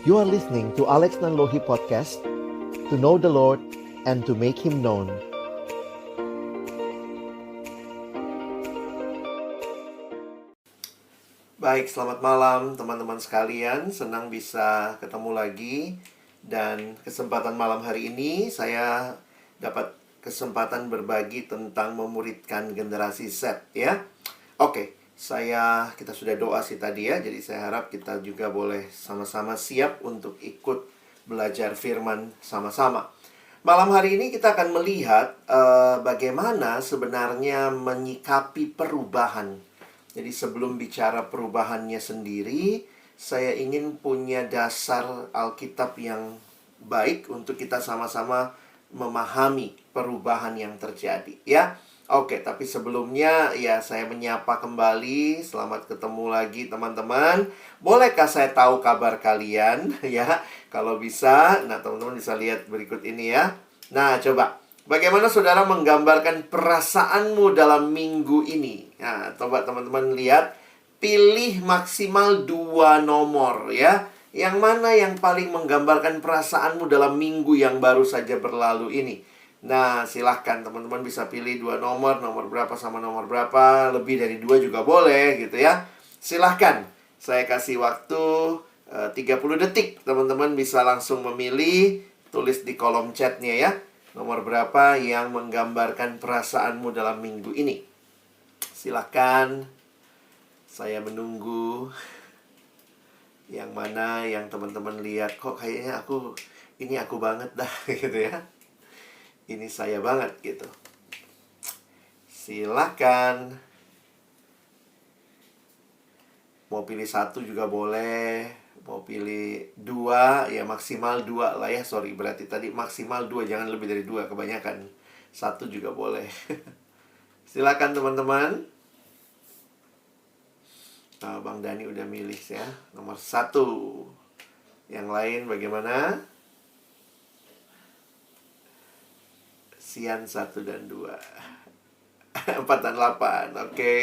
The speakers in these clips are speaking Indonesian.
You are listening to Alex Nanlohi Podcast, to know the Lord and to make Him known. Baik, selamat malam teman-teman sekalian. Senang bisa ketemu lagi. Dan kesempatan malam hari ini saya dapat kesempatan berbagi tentang memuridkan generasi Z, ya. Oke, kita sudah doa sih tadi ya. Jadi saya harap kita juga boleh sama-sama siap untuk ikut belajar firman sama-sama. Malam hari ini kita akan melihat bagaimana sebenarnya menyikapi perubahan. Jadi sebelum bicara perubahannya sendiri, saya ingin punya dasar Alkitab yang baik untuk kita sama-sama memahami perubahan yang terjadi, ya. Oke, tapi sebelumnya ya saya menyapa kembali. Selamat ketemu lagi teman-teman. Bolehkah saya tahu kabar kalian ya? Kalau bisa, nah teman-teman bisa lihat berikut ini ya. Nah, coba bagaimana saudara menggambarkan perasaanmu dalam minggu ini? Nah, coba teman-teman lihat. Pilih maksimal 2 nomor ya. Yang mana yang paling menggambarkan perasaanmu dalam minggu yang baru saja berlalu ini? Nah, silahkan teman-teman bisa pilih 2 nomor. Nomor berapa sama nomor berapa. Lebih dari 2 juga boleh gitu ya. Silahkan. Saya kasih waktu 30 detik. Teman-teman bisa langsung memilih. Tulis di kolom chatnya ya. Nomor berapa yang menggambarkan perasaanmu dalam minggu ini? Silakan. Saya menunggu. Yang mana yang teman-teman lihat, kok kayaknya ini aku banget dah gitu ya. Ini saya banget gitu. Silakan. Mau pilih 1 juga boleh. Mau pilih 2, ya maksimal 2 lah ya. Sorry, berarti tadi maksimal 2, jangan lebih dari 2, kebanyakan. 1 juga boleh. Silakan teman-teman. Bang Dani udah milih ya. Nomor 1. Yang lain bagaimana? Sian 1 dan 2. 4 dan 8. Oke.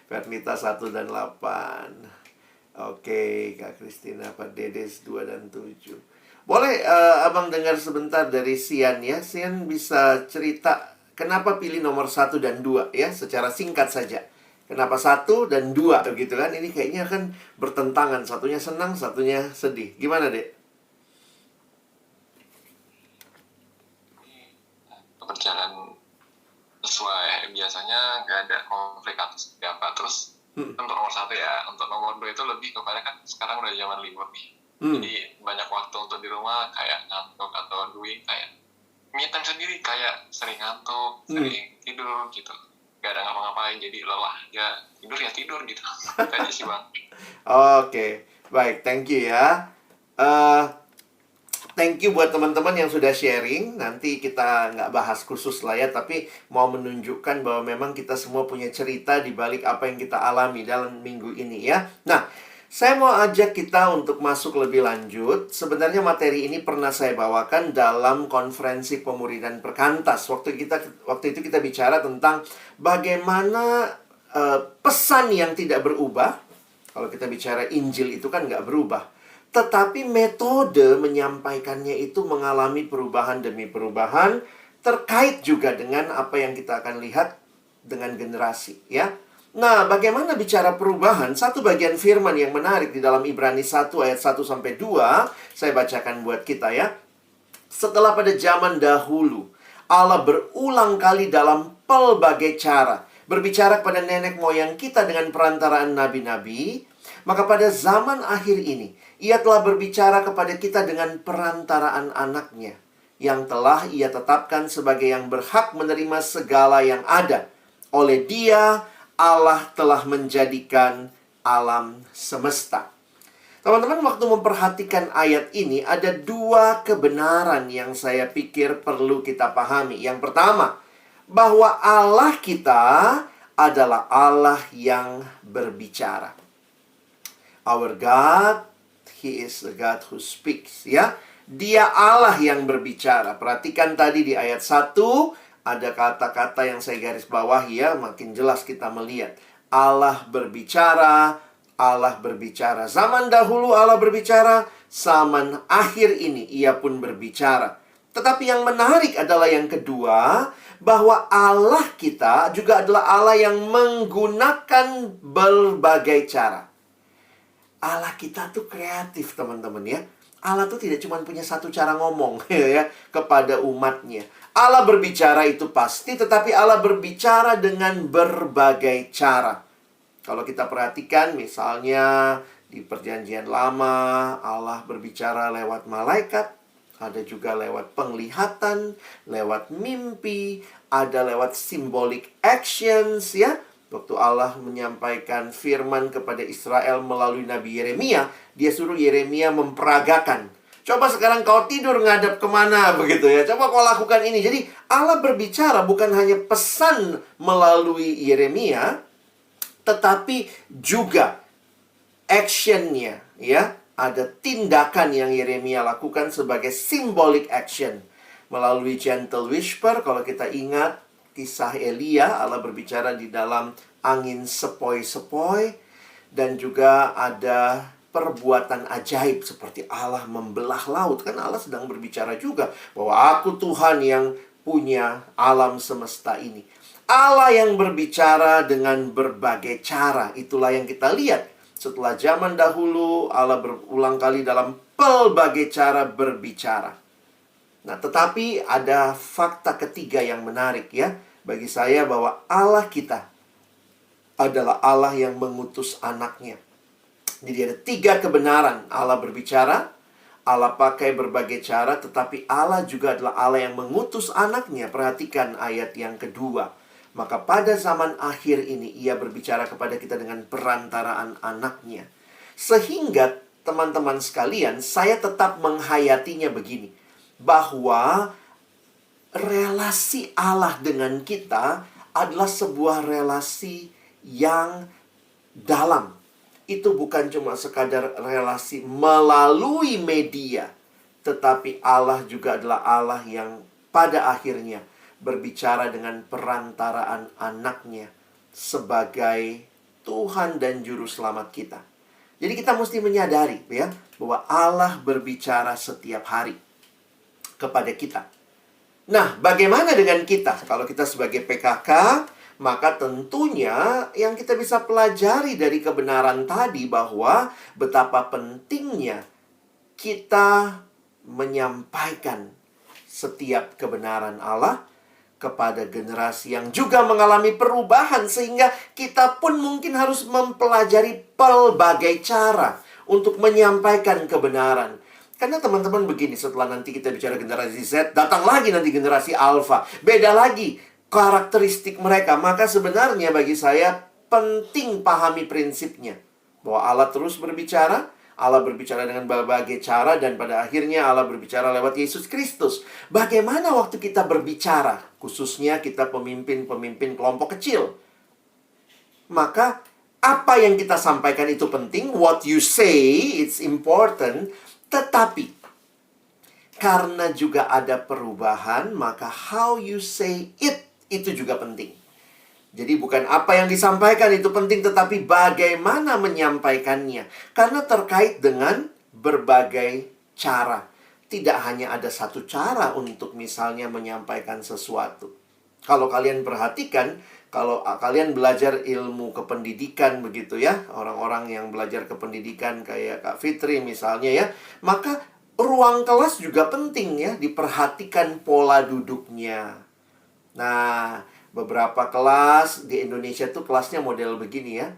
Vernita 1 dan 8. Oke, Kak Kristina, Pak Dedes 2 dan 7. Boleh Abang dengar sebentar dari Sian ya. Sian bisa cerita kenapa pilih nomor 1 dan 2 ya, secara singkat saja. Kenapa 1 dan 2 gitu kan? Ini kayaknya kan bertentangan. Satunya senang, satunya sedih. Gimana, Dek? Berjalan sesuai biasanya, nggak ada konflik atau seperti apa. Terus untuk nomor 1 ya, untuk nomor 2 itu lebih kepada kan sekarang udah zaman libur nih. Jadi banyak waktu untuk di rumah kayak ngantuk atau doing kayak me time sendiri, kayak sering ngantuk, sering tidur gitu. Gak ada ngapa-ngapain, jadi lelah. Ya tidur gitu. Kayak sih Bang. Oke, baik, thank you ya. Thank you buat teman-teman yang sudah sharing. Nanti kita nggak bahas khusus lah ya, tapi mau menunjukkan bahwa memang kita semua punya cerita di balik apa yang kita alami dalam minggu ini ya. Nah, saya mau ajak kita untuk masuk lebih lanjut. Sebenarnya materi ini pernah saya bawakan dalam konferensi pemuridan perkantas. Waktu itu kita bicara tentang bagaimana pesan yang tidak berubah. Kalau kita bicara Injil itu kan nggak berubah. Tetapi metode menyampaikannya itu mengalami perubahan demi perubahan. Terkait juga dengan apa yang kita akan lihat dengan generasi ya. Nah, bagaimana bicara perubahan? Satu bagian firman yang menarik di dalam Ibrani 1 ayat 1 sampai 2, saya bacakan buat kita ya. Setelah pada zaman dahulu, Allah berulang kali dalam pelbagai cara berbicara kepada nenek moyang kita dengan perantaraan nabi-nabi, maka pada zaman akhir ini, Ia telah berbicara kepada kita dengan perantaraan anaknya, yang telah Ia tetapkan sebagai yang berhak menerima segala yang ada. Oleh Dia, Allah telah menjadikan alam semesta. Teman-teman, waktu memperhatikan ayat ini, ada 2 kebenaran yang saya pikir perlu kita pahami. Yang pertama, bahwa Allah kita adalah Allah yang berbicara. Our God, He is the God who speaks, ya. Dia Allah yang berbicara. Perhatikan tadi di ayat 1, ada kata-kata yang saya garis bawahi ya, makin jelas kita melihat. Allah berbicara, Allah berbicara. Zaman dahulu Allah berbicara, zaman akhir ini Ia pun berbicara. Tetapi yang menarik adalah yang kedua, bahwa Allah kita juga adalah Allah yang menggunakan berbagai cara. Allah kita tuh kreatif, teman-teman ya. Allah tuh tidak cuma punya satu cara ngomong ya kepada umatnya. Allah berbicara itu pasti, tetapi Allah berbicara dengan berbagai cara. Kalau kita perhatikan misalnya di Perjanjian Lama, Allah berbicara lewat malaikat, ada juga lewat penglihatan, lewat mimpi, ada lewat symbolic actions ya. Waktu Allah menyampaikan firman kepada Israel melalui Nabi Yeremia, dia suruh Yeremia memperagakan. Coba sekarang kau tidur ngadap kemana begitu ya. Coba kau lakukan ini. Jadi Allah berbicara bukan hanya pesan melalui Yeremia, tetapi juga actionnya ya. Ada tindakan yang Yeremia lakukan sebagai symbolic action. Melalui gentle whisper, kalau kita ingat kisah Elia, Allah berbicara di dalam angin sepoi-sepoi. Dan juga ada perbuatan ajaib seperti Allah membelah laut. Kan Allah sedang berbicara juga bahwa aku Tuhan yang punya alam semesta ini. Allah yang berbicara dengan berbagai cara. Itulah yang kita lihat. Setelah zaman dahulu, Allah berulang kali dalam pelbagai cara berbicara. Nah, tetapi ada fakta ketiga yang menarik ya. Bagi saya bahwa Allah kita adalah Allah yang mengutus anaknya. Jadi ada 3 kebenaran. Allah berbicara, Allah pakai berbagai cara, tetapi Allah juga adalah Allah yang mengutus anaknya. Perhatikan ayat yang kedua. Maka pada zaman akhir ini Ia berbicara kepada kita dengan perantaraan anaknya. Sehingga teman-teman sekalian, saya tetap menghayatinya begini. Bahwa relasi Allah dengan kita adalah sebuah relasi yang dalam. Itu bukan cuma sekadar relasi melalui media, tetapi Allah juga adalah Allah yang pada akhirnya berbicara dengan perantaraan anaknya sebagai Tuhan dan Juru Selamat kita. Jadi kita mesti menyadari ya, bahwa Allah berbicara setiap hari kepada kita. Nah, bagaimana dengan kita? Kalau kita sebagai PKK, maka tentunya yang kita bisa pelajari dari kebenaran tadi bahwa betapa pentingnya kita menyampaikan setiap kebenaran Allah kepada generasi yang juga mengalami perubahan, sehingga kita pun mungkin harus mempelajari pelbagai cara untuk menyampaikan kebenaran. Karena teman-teman begini, setelah nanti kita bicara generasi Z, datang lagi nanti generasi Alpha. Beda lagi karakteristik mereka. Maka sebenarnya bagi saya penting pahami prinsipnya. Bahwa Allah terus berbicara, Allah berbicara dengan berbagai cara, dan pada akhirnya Allah berbicara lewat Yesus Kristus. Bagaimana waktu kita berbicara, khususnya kita pemimpin-pemimpin kelompok kecil? Maka apa yang kita sampaikan itu penting. What you say, it's important. Tetapi karena juga ada perubahan, maka how you say it itu juga penting. Jadi bukan apa yang disampaikan itu penting, tetapi bagaimana menyampaikannya. Karena terkait dengan berbagai cara. Tidak hanya ada satu cara untuk misalnya menyampaikan sesuatu. Kalau kalian perhatikan, kalau kalian belajar ilmu kependidikan begitu ya, orang-orang yang belajar kependidikan kayak Kak Fitri misalnya ya, maka ruang kelas juga penting ya, diperhatikan pola duduknya. Nah, beberapa kelas di Indonesia tuh kelasnya model begini ya.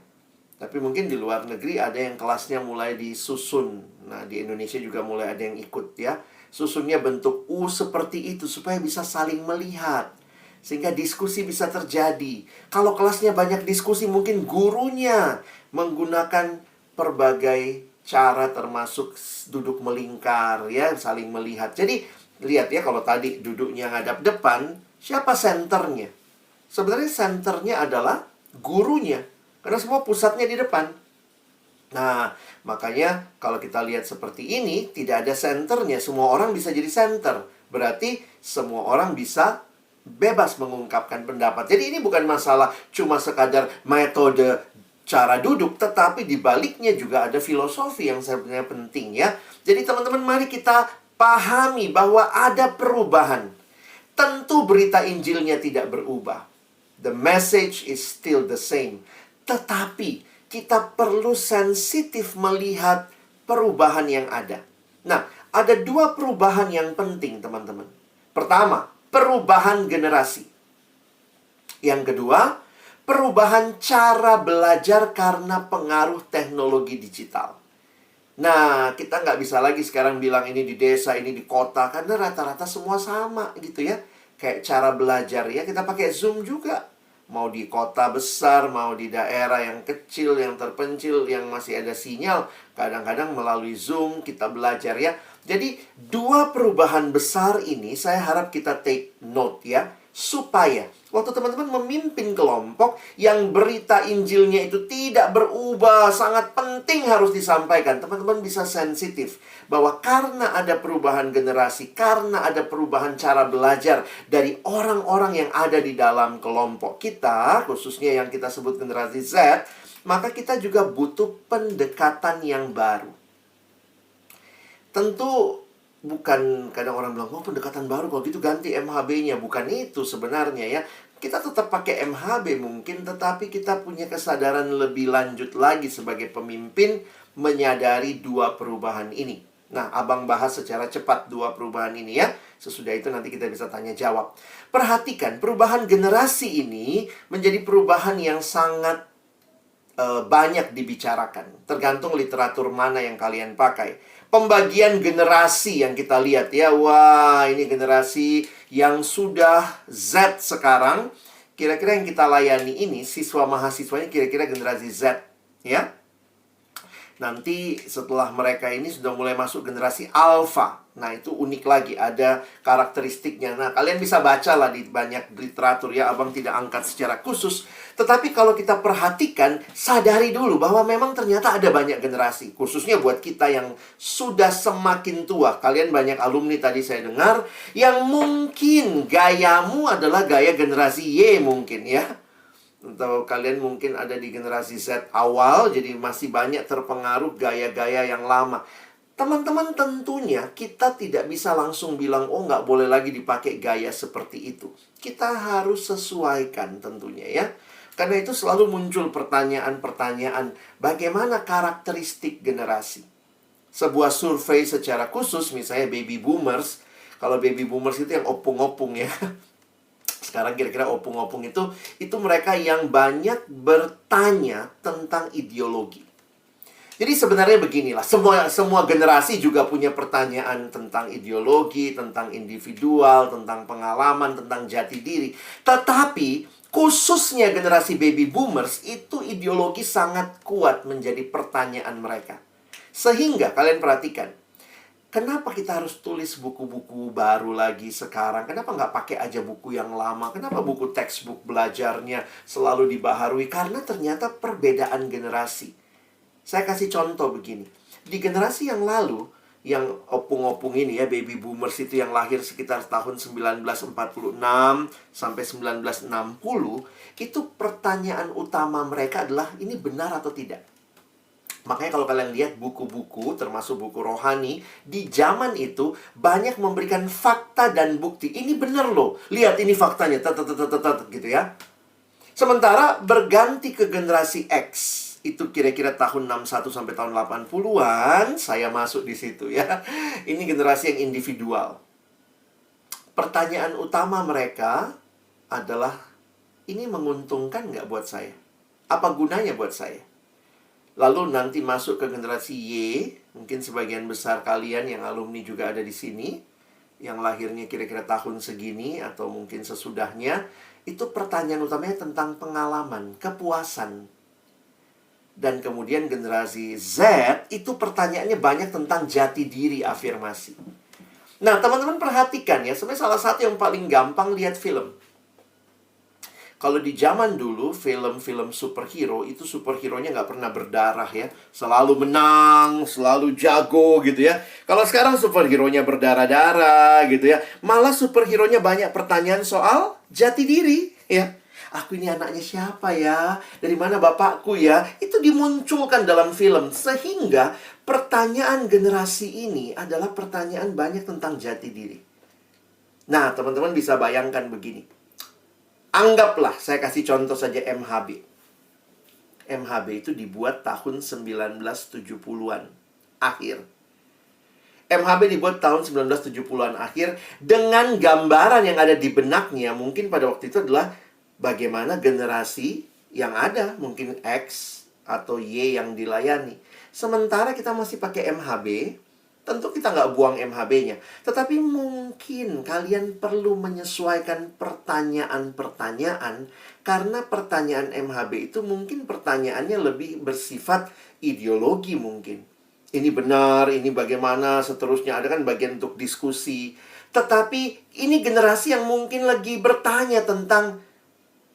Tapi mungkin di luar negeri ada yang kelasnya mulai disusun. Nah, di Indonesia juga mulai ada yang ikut ya. Susunnya bentuk U seperti itu supaya bisa saling melihat, sehingga diskusi bisa terjadi. Kalau kelasnya banyak diskusi, mungkin gurunya menggunakan berbagai cara termasuk duduk melingkar ya, saling melihat. Jadi lihat ya, kalau tadi duduknya ngadap depan, siapa senternya? Sebenarnya senternya adalah gurunya, karena semua pusatnya di depan. Nah, makanya kalau kita lihat seperti ini, tidak ada senternya. Semua orang bisa jadi center. Berarti semua orang bisa bebas mengungkapkan pendapat. Jadi ini bukan masalah cuma sekadar metode cara duduk, tetapi di baliknya juga ada filosofi yang sebenarnya penting ya. Jadi teman-teman, mari kita pahami bahwa ada perubahan. Tentu berita Injilnya tidak berubah. The message is still the same. Tetapi kita perlu sensitif melihat perubahan yang ada. Nah, ada dua perubahan yang penting, teman-teman. Pertama, perubahan generasi. Yang kedua, perubahan cara belajar karena pengaruh teknologi digital. Nah, kita nggak bisa lagi sekarang bilang ini di desa, ini di kota, karena rata-rata semua sama gitu ya. Kayak cara belajar ya, kita pakai Zoom juga. Mau di kota besar, mau di daerah yang kecil, yang terpencil, yang masih ada sinyal. Kadang-kadang melalui Zoom kita belajar ya. Jadi, dua perubahan besar ini saya harap kita take note ya. Supaya waktu teman-teman memimpin kelompok yang berita Injilnya itu tidak berubah, sangat penting harus disampaikan. Teman-teman bisa sensitif bahwa karena ada perubahan generasi, karena ada perubahan cara belajar dari orang-orang yang ada di dalam kelompok kita, khususnya yang kita sebut generasi Z, maka kita juga butuh pendekatan yang baru. Tentu bukan, kadang orang bilang, oh pendekatan baru, kalau gitu ganti MHB-nya. Bukan itu sebenarnya ya. Kita tetap pakai MHB mungkin, tetapi kita punya kesadaran lebih lanjut lagi sebagai pemimpin menyadari dua perubahan ini. Nah, Abang bahas secara cepat dua perubahan ini ya. Sesudah itu nanti kita bisa tanya jawab. Perhatikan, perubahan generasi ini menjadi perubahan yang sangat banyak dibicarakan. Tergantung literatur mana yang kalian pakai. Pembagian generasi yang kita lihat ya. Wah, ini generasi yang sudah Z sekarang. Kira-kira yang kita layani ini, siswa mahasiswanya kira-kira generasi Z ya. Nanti setelah mereka ini sudah mulai masuk generasi Alpha. Nah, itu unik lagi, ada karakteristiknya. Nah, kalian bisa baca lah di banyak literatur ya. Abang tidak angkat secara khusus. Tetapi kalau kita perhatikan, sadari dulu bahwa memang ternyata ada banyak generasi. Khususnya buat kita yang sudah semakin tua. Kalian banyak alumni tadi saya dengar, yang mungkin gayamu adalah gaya generasi Y mungkin ya. Atau kalian mungkin ada di generasi Z awal, jadi masih banyak terpengaruh gaya-gaya yang lama. Teman-teman, tentunya kita tidak bisa langsung bilang, oh nggak boleh lagi dipakai gaya seperti itu. Kita harus sesuaikan tentunya ya. Karena itu selalu muncul pertanyaan-pertanyaan, bagaimana karakteristik generasi? Sebuah survei secara khusus, misalnya baby boomers. Kalau baby boomers itu yang opung-opung ya. Sekarang kira-kira opung-opung itu mereka yang banyak bertanya tentang ideologi. Jadi sebenarnya beginilah, semua generasi juga punya pertanyaan tentang ideologi, tentang individual, tentang pengalaman, tentang jati diri. Tetapi khususnya generasi baby boomers itu ideologi sangat kuat menjadi pertanyaan mereka. Sehingga kalian perhatikan, kenapa kita harus tulis buku-buku baru lagi sekarang? Kenapa nggak pakai aja buku yang lama? Kenapa buku textbook belajarnya selalu dibaharui? Karena ternyata perbedaan generasi. Saya kasih contoh begini. Di generasi yang lalu, yang opung-opung ini ya, baby boomers itu yang lahir sekitar tahun 1946 sampai 1960, itu pertanyaan utama mereka adalah, ini benar atau tidak? Makanya kalau kalian lihat buku-buku, termasuk buku rohani, di zaman itu banyak memberikan fakta dan bukti. Ini benar loh, lihat ini faktanya, gitu ya. Sementara berganti ke generasi X, itu kira-kira tahun 61 sampai tahun 80-an, saya masuk di situ ya. Ini generasi yang individual. Pertanyaan utama mereka adalah, ini menguntungkan nggak buat saya? Apa gunanya buat saya? Lalu nanti masuk ke generasi Y, mungkin sebagian besar kalian yang alumni juga ada di sini, yang lahirnya kira-kira tahun segini atau mungkin sesudahnya, itu pertanyaan utamanya tentang pengalaman, kepuasan. Dan kemudian generasi Z, itu pertanyaannya banyak tentang jati diri, afirmasi. Nah, teman-teman perhatikan ya, sebenarnya salah satu yang paling gampang lihat film. Kalau di zaman dulu, film-film superhero, itu superhero-nya nggak pernah berdarah ya. Selalu menang, selalu jago gitu ya. Kalau sekarang superhero-nya berdarah-darah gitu ya. Malah superhero-nya banyak pertanyaan soal jati diri ya. Aku ini anaknya siapa ya? Dari mana bapakku ya? Itu dimunculkan dalam film. Sehingga pertanyaan generasi ini adalah pertanyaan banyak tentang jati diri. Nah, teman-teman bisa bayangkan begini. Anggaplah, saya kasih contoh saja MHB. MHB itu dibuat tahun 1970-an akhir. MHB dibuat tahun 1970-an akhir dengan gambaran yang ada di benaknya mungkin pada waktu itu adalah bagaimana generasi yang ada, mungkin X atau Y yang dilayani. Sementara kita masih pakai MHB, tentu kita nggak buang MHB-nya. Tetapi mungkin kalian perlu menyesuaikan pertanyaan-pertanyaan karena pertanyaan MHB itu mungkin pertanyaannya lebih bersifat ideologi mungkin. Ini benar, ini bagaimana, seterusnya. Ada kan bagian untuk diskusi. Tetapi ini generasi yang mungkin lagi bertanya tentang,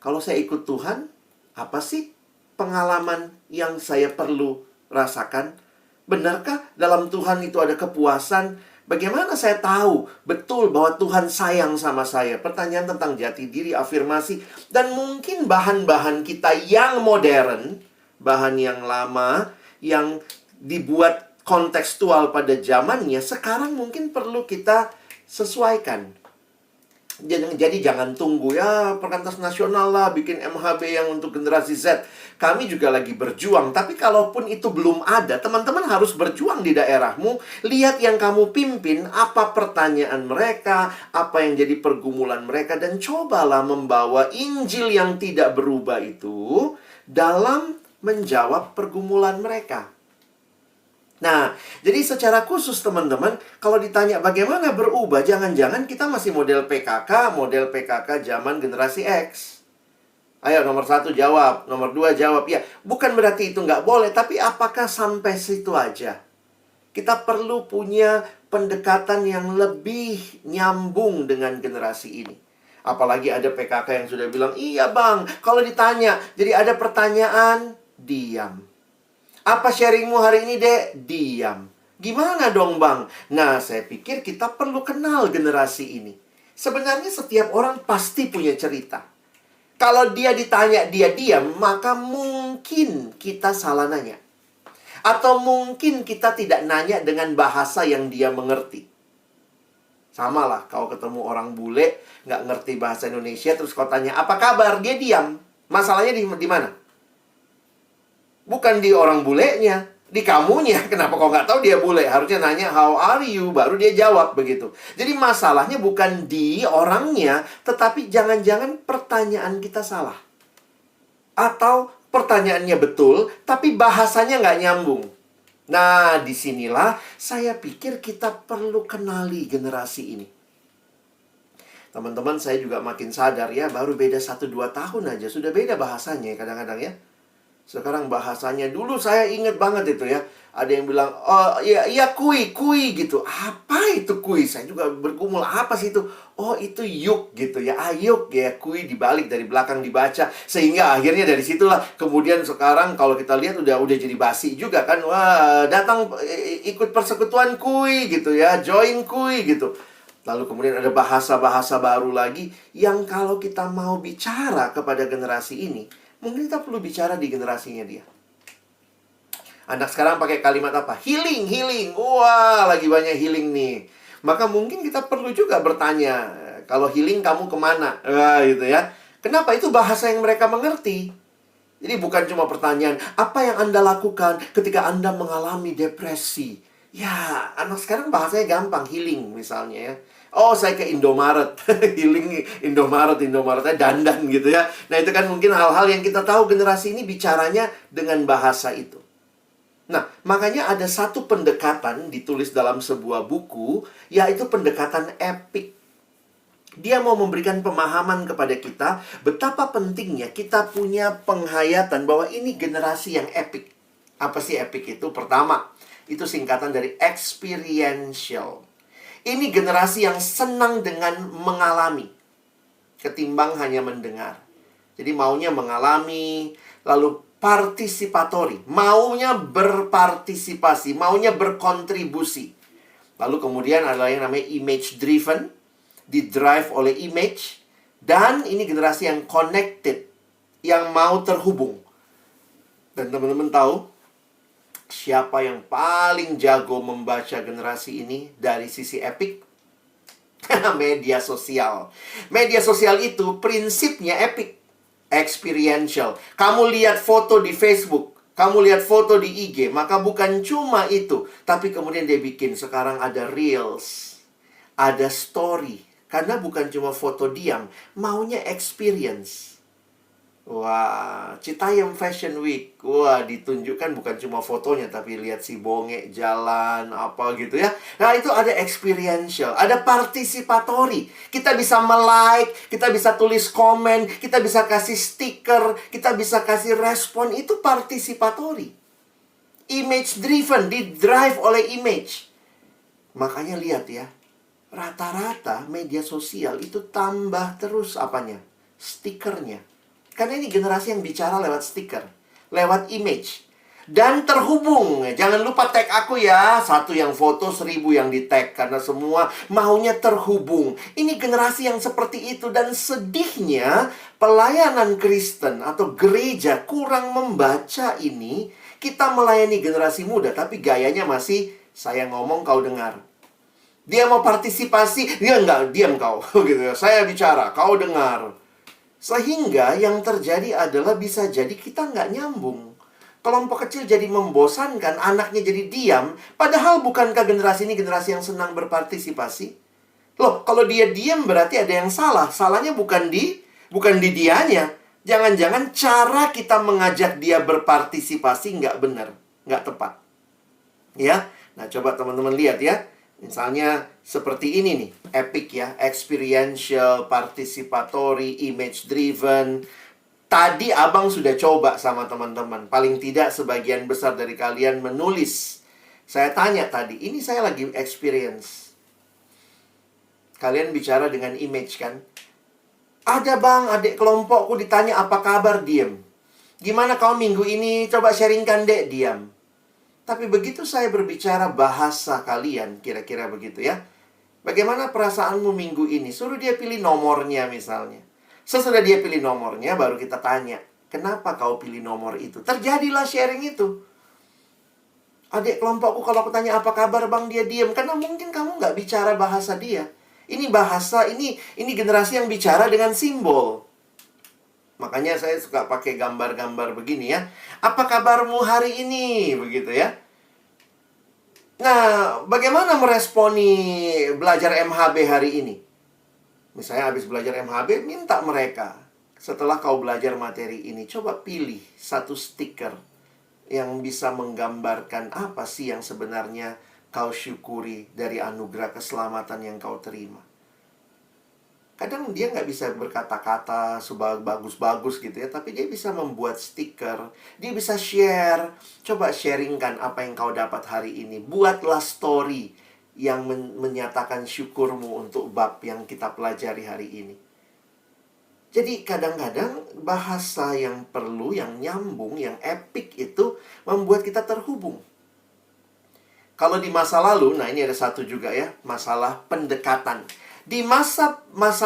kalau saya ikut Tuhan, apa sih pengalaman yang saya perlu rasakan? Benarkah dalam Tuhan itu ada kepuasan? Bagaimana saya tahu betul bahwa Tuhan sayang sama saya? Pertanyaan tentang jati diri, afirmasi. Dan mungkin bahan-bahan kita yang modern, bahan yang lama, yang dibuat kontekstual pada zamannya, sekarang mungkin perlu kita sesuaikan. Jadi jangan tunggu ya Perkantas Nasional lah bikin MHB yang untuk generasi Z. Kami juga lagi berjuang. Tapi kalaupun itu belum ada, teman-teman harus berjuang di daerahmu. Lihat yang kamu pimpin, apa pertanyaan mereka, apa yang jadi pergumulan mereka, dan cobalah membawa Injil yang tidak berubah itu dalam menjawab pergumulan mereka. Nah, jadi secara khusus teman-teman, kalau ditanya bagaimana berubah, jangan-jangan kita masih model PKK zaman generasi X. Ayo, nomor 1 jawab, nomor 2 jawab. Ya, bukan berarti itu nggak boleh, tapi apakah sampai situ aja? Kita perlu punya pendekatan yang lebih nyambung dengan generasi ini. Apalagi ada PKK yang sudah bilang, iya bang, kalau ditanya, jadi ada pertanyaan, diam. Apa sharingmu hari ini, Dek? Diam. Gimana dong, Bang? Nah, saya pikir kita perlu kenal generasi ini. Sebenarnya setiap orang pasti punya cerita. Kalau dia ditanya, dia diam, maka mungkin kita salah nanya. Atau mungkin kita tidak nanya dengan bahasa yang dia mengerti. Sama lah, kalau ketemu orang bule, nggak ngerti bahasa Indonesia, terus kau tanya, apa kabar? Dia diam. Masalahnya di mana? Bukan di orang bulenya, di kamunya. Kenapa kau nggak tahu dia bule? Harusnya nanya, how are you? Baru dia jawab begitu. Jadi masalahnya bukan di orangnya, tetapi jangan-jangan pertanyaan kita salah. Atau pertanyaannya betul, tapi bahasanya nggak nyambung. Nah, disinilah saya pikir kita perlu kenali generasi ini. Teman-teman, saya juga makin sadar ya, baru beda 1-2 tahun aja, sudah beda bahasanya kadang-kadang ya. Sekarang bahasanya, dulu saya ingat banget itu ya. Ada yang bilang, oh iya kui gitu. Apa itu kui? Saya juga bergumul, apa sih itu? Oh itu yuk gitu ya. Ayuk ya, kui dibalik dari belakang dibaca. Sehingga akhirnya dari situlah. Kemudian sekarang kalau kita lihat udah jadi basi juga kan. Wah datang ikut persekutuan kui gitu ya. Join kui gitu. Lalu kemudian ada bahasa-bahasa baru lagi. Yang kalau kita mau bicara kepada generasi ini, mungkin kita perlu bicara di generasinya dia. Anak sekarang pakai kalimat apa? Healing. Wah, lagi banyak healing nih. Maka mungkin kita perlu juga bertanya, kalau healing kamu kemana? Gitu ya. Kenapa? Itu bahasa yang mereka mengerti. Jadi bukan cuma pertanyaan, apa yang Anda lakukan ketika Anda mengalami depresi? Ya, anak sekarang bahasanya gampang, healing misalnya ya. Oh, saya ke Indomaret. Healing Indomaretnya dandan gitu ya. Nah, itu kan mungkin hal-hal yang kita tahu generasi ini bicaranya dengan bahasa itu. Nah, makanya ada satu pendekatan ditulis dalam sebuah buku, yaitu pendekatan epik. Dia mau memberikan pemahaman kepada kita betapa pentingnya kita punya penghayatan bahwa ini generasi yang epik. Apa sih epik itu? Pertama, itu singkatan dari experiential. Ini generasi yang senang dengan mengalami ketimbang hanya mendengar. Jadi maunya mengalami, lalu partisipatori, maunya berpartisipasi, maunya berkontribusi. Lalu kemudian ada yang namanya image driven, didrive oleh image. Dan ini generasi yang connected, yang mau terhubung. Dan teman-teman tahu, siapa yang paling jago membaca generasi ini dari sisi epic? Media sosial. Media sosial itu prinsipnya epic. Experiential. Kamu lihat foto di Facebook, kamu lihat foto di IG, maka bukan cuma itu, tapi kemudian dia bikin sekarang ada reels, ada story. Karena bukan cuma foto diam, maunya experience. Wah, Citayam Fashion Week. Wah, ditunjukkan bukan cuma fotonya, tapi lihat si bonge jalan, apa gitu ya. Nah, itu ada experiential, ada participatory. Kita bisa like, kita bisa tulis komen, kita bisa kasih stiker, kita bisa kasih respon. Itu participatory. Image driven, di-drive oleh image. Makanya lihat ya, rata-rata media sosial itu tambah terus apanya? Stikernya. Karena ini generasi yang bicara lewat stiker, lewat image. Dan terhubung. Jangan lupa tag aku ya. 1 yang foto, 1000 yang di tag. Karena semua maunya terhubung. Ini generasi yang seperti itu. Dan sedihnya, pelayanan Kristen atau gereja kurang membaca ini. Kita melayani generasi muda, tapi gayanya masih, saya ngomong kau dengar. Dia mau partisipasi, dia enggak, diam kau. Gitu ya. Saya bicara, kau dengar. Sehingga yang terjadi adalah bisa jadi kita nggak nyambung. Kelompok kecil jadi membosankan, anaknya jadi diam. Padahal bukankah generasi ini generasi yang senang berpartisipasi? Loh, kalau dia diam berarti ada yang salah. Salahnya bukan di dianya. Jangan-jangan cara kita mengajak dia berpartisipasi nggak benar, nggak tepat. Ya, nah coba teman-teman lihat ya. Misalnya seperti ini nih, epic ya, experiential, participatory, image driven. Tadi abang sudah coba sama teman-teman. Paling tidak sebagian besar dari kalian menulis. Saya tanya tadi, ini saya lagi experience. Kalian bicara dengan image kan? Ada bang, adik kelompokku ditanya apa kabar, diam. Gimana kau minggu ini? Coba sharingkan dek, diam. Tapi begitu saya berbicara bahasa kalian, kira-kira begitu ya. Bagaimana perasaanmu minggu ini? Suruh dia pilih nomornya misalnya. Sesudah dia pilih nomornya, baru kita tanya, kenapa kau pilih nomor itu? Terjadilah sharing itu. Adik kelompokku kalau aku tanya apa kabar bang, dia diam. Karena mungkin kamu nggak bicara bahasa dia. Ini bahasa, ini generasi yang bicara dengan simbol. Makanya saya suka pakai gambar-gambar begini ya. Apa kabarmu hari ini? Begitu ya. Nah, bagaimana meresponi belajar MHB hari ini? Misalnya habis belajar MHB, minta mereka. Setelah kau belajar materi ini, coba pilih satu stiker yang bisa menggambarkan apa sih yang sebenarnya kau syukuri dari anugerah keselamatan yang kau terima. Kadang dia nggak bisa berkata-kata bagus-bagus gitu ya, tapi dia bisa membuat stiker, dia bisa share. Coba sharingkan apa yang kau dapat hari ini. Buatlah story yang menyatakan syukurmu untuk bab yang kita pelajari hari ini. Jadi kadang-kadang bahasa yang perlu, yang nyambung, yang epic itu membuat kita terhubung. Kalau di masa lalu, nah ini ada satu juga ya, masalah pendekatan. Di masa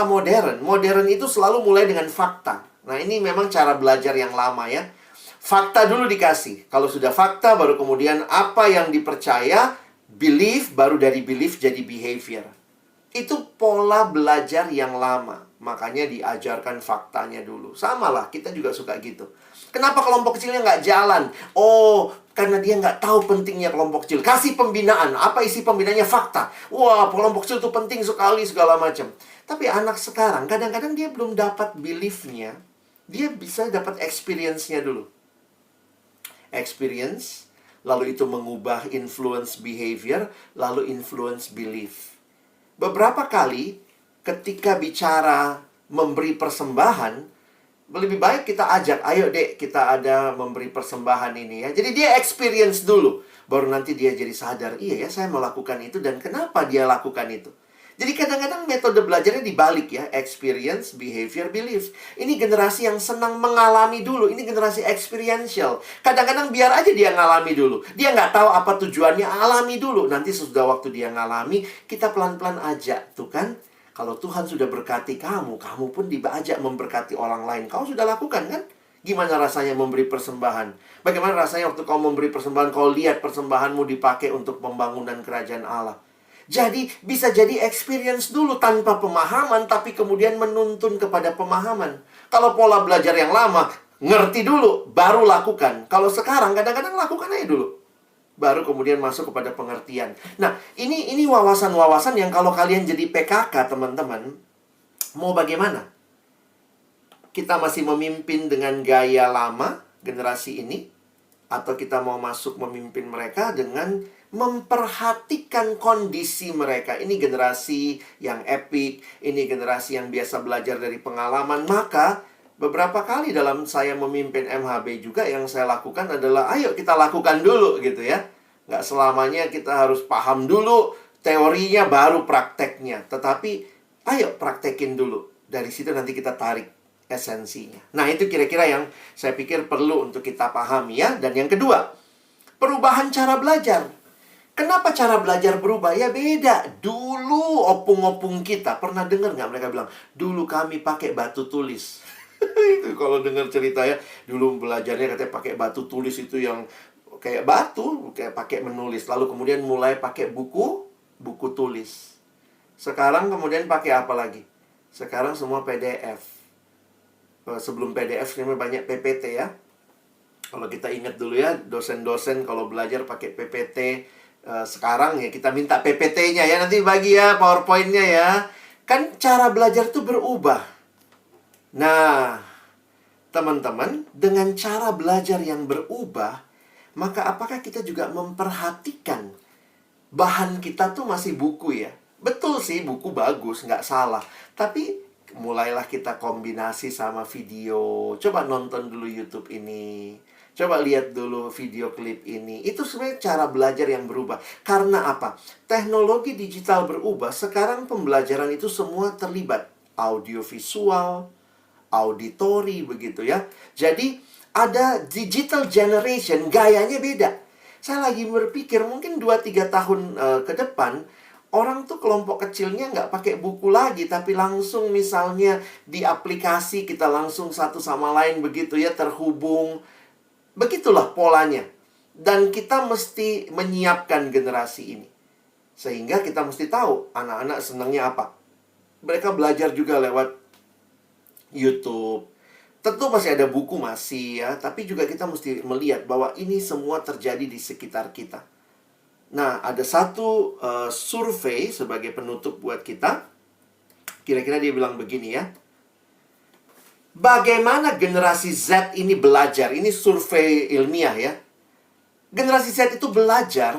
modern itu selalu mulai dengan fakta. Nah, ini memang cara belajar yang lama ya. Fakta dulu dikasih. Kalau sudah fakta, baru kemudian apa yang dipercaya, belief, baru dari belief jadi behavior. Itu pola belajar yang lama. Makanya diajarkan faktanya dulu. Sama lah, kita juga suka gitu. Kenapa kelompok kecilnya nggak jalan? Oh, karena dia nggak tahu pentingnya kelompok kecil. Kasih pembinaan. Apa isi pembinaannya? Fakta. Wah, kelompok kecil itu penting sekali, segala macam. Tapi anak sekarang, kadang-kadang dia belum dapat belief-nya. Dia bisa dapat experience-nya dulu. Experience, lalu itu mengubah influence behavior, lalu influence belief. Beberapa kali, ketika bicara memberi persembahan, lebih baik kita ajak, ayo dek kita ada memberi persembahan ini ya. Jadi dia experience dulu, baru nanti dia jadi sadar, iya ya saya melakukan itu dan kenapa dia lakukan itu. Jadi kadang-kadang metode belajarnya dibalik ya, experience, behavior, belief. Ini generasi yang senang mengalami dulu, ini generasi experiential. Kadang-kadang biar aja dia ngalami dulu. Dia nggak tahu apa tujuannya, alami dulu. Nanti sesudah waktu dia ngalami, kita pelan-pelan ajak tuh kan. Kalau Tuhan sudah berkati kamu, kamu pun diajak memberkati orang lain. Kau sudah lakukan kan? Gimana rasanya memberi persembahan? Bagaimana rasanya waktu kau memberi persembahan, kau lihat persembahanmu dipakai untuk pembangunan kerajaan Allah? Jadi, bisa jadi experience dulu tanpa pemahaman, tapi kemudian menuntun kepada pemahaman. Kalau pola belajar yang lama, ngerti dulu, baru lakukan. Kalau sekarang, kadang-kadang lakukan aja dulu. Baru kemudian masuk kepada pengertian. Nah, ini wawasan-wawasan yang kalau kalian jadi PKK, teman-teman, mau bagaimana? Kita masih memimpin dengan gaya lama, generasi ini, atau kita mau masuk memimpin mereka dengan memperhatikan kondisi mereka. Ini generasi yang epic, ini generasi yang biasa belajar dari pengalaman. Maka, beberapa kali dalam saya memimpin MHB juga yang saya lakukan adalah, ayo kita lakukan dulu gitu ya. Nggak selamanya kita harus paham dulu teorinya baru prakteknya. Tetapi, ayo praktekin dulu. Dari situ nanti kita tarik esensinya. Nah, itu kira-kira yang saya pikir perlu untuk kita pahami ya. Dan yang kedua, perubahan cara belajar. Kenapa cara belajar berubah? Ya beda. Dulu opung-opung kita, pernah dengar nggak mereka bilang, dulu kami pakai batu tulis. Itu kalau dengar cerita ya, dulu belajarnya katanya pakai batu tulis itu yang kayak batu, kayak pakai menulis. Lalu kemudian mulai pakai buku tulis. Sekarang kemudian pakai apa lagi? Sekarang semua PDF. Sebelum PDF sebenarnya banyak PPT ya. Kalau kita ingat dulu ya, dosen-dosen kalau belajar pakai PPT. Sekarang ya kita minta PPT-nya ya, nanti bagi ya PowerPoint-nya ya. Kan cara belajar itu berubah. Nah, teman-teman, dengan cara belajar yang berubah, maka apakah kita juga memperhatikan bahan kita tuh masih buku ya? Betul sih, buku bagus, nggak salah. Tapi mulailah kita kombinasi sama video. Coba nonton dulu YouTube ini. Coba lihat dulu video klip ini. Itu sebenarnya cara belajar yang berubah. Karena apa? Teknologi digital berubah. Sekarang pembelajaran itu semua terlibat. Audiovisual, auditori, begitu ya. Jadi, ada digital generation, gayanya beda. Saya lagi berpikir, mungkin 2-3 tahun ke depan, orang tuh kelompok kecilnya nggak pakai buku lagi, tapi langsung misalnya di aplikasi kita langsung satu sama lain begitu ya, terhubung. Begitulah polanya. Dan kita mesti menyiapkan generasi ini. Sehingga kita mesti tahu anak-anak senangnya apa. Mereka belajar juga lewat YouTube. Tentu masih ada buku masih ya, tapi juga kita mesti melihat bahwa ini semua terjadi di sekitar kita. Nah, ada satu survei sebagai penutup buat kita. Kira-kira dia bilang begini ya. Bagaimana generasi Z ini belajar? Ini survei ilmiah ya. Generasi Z itu belajar,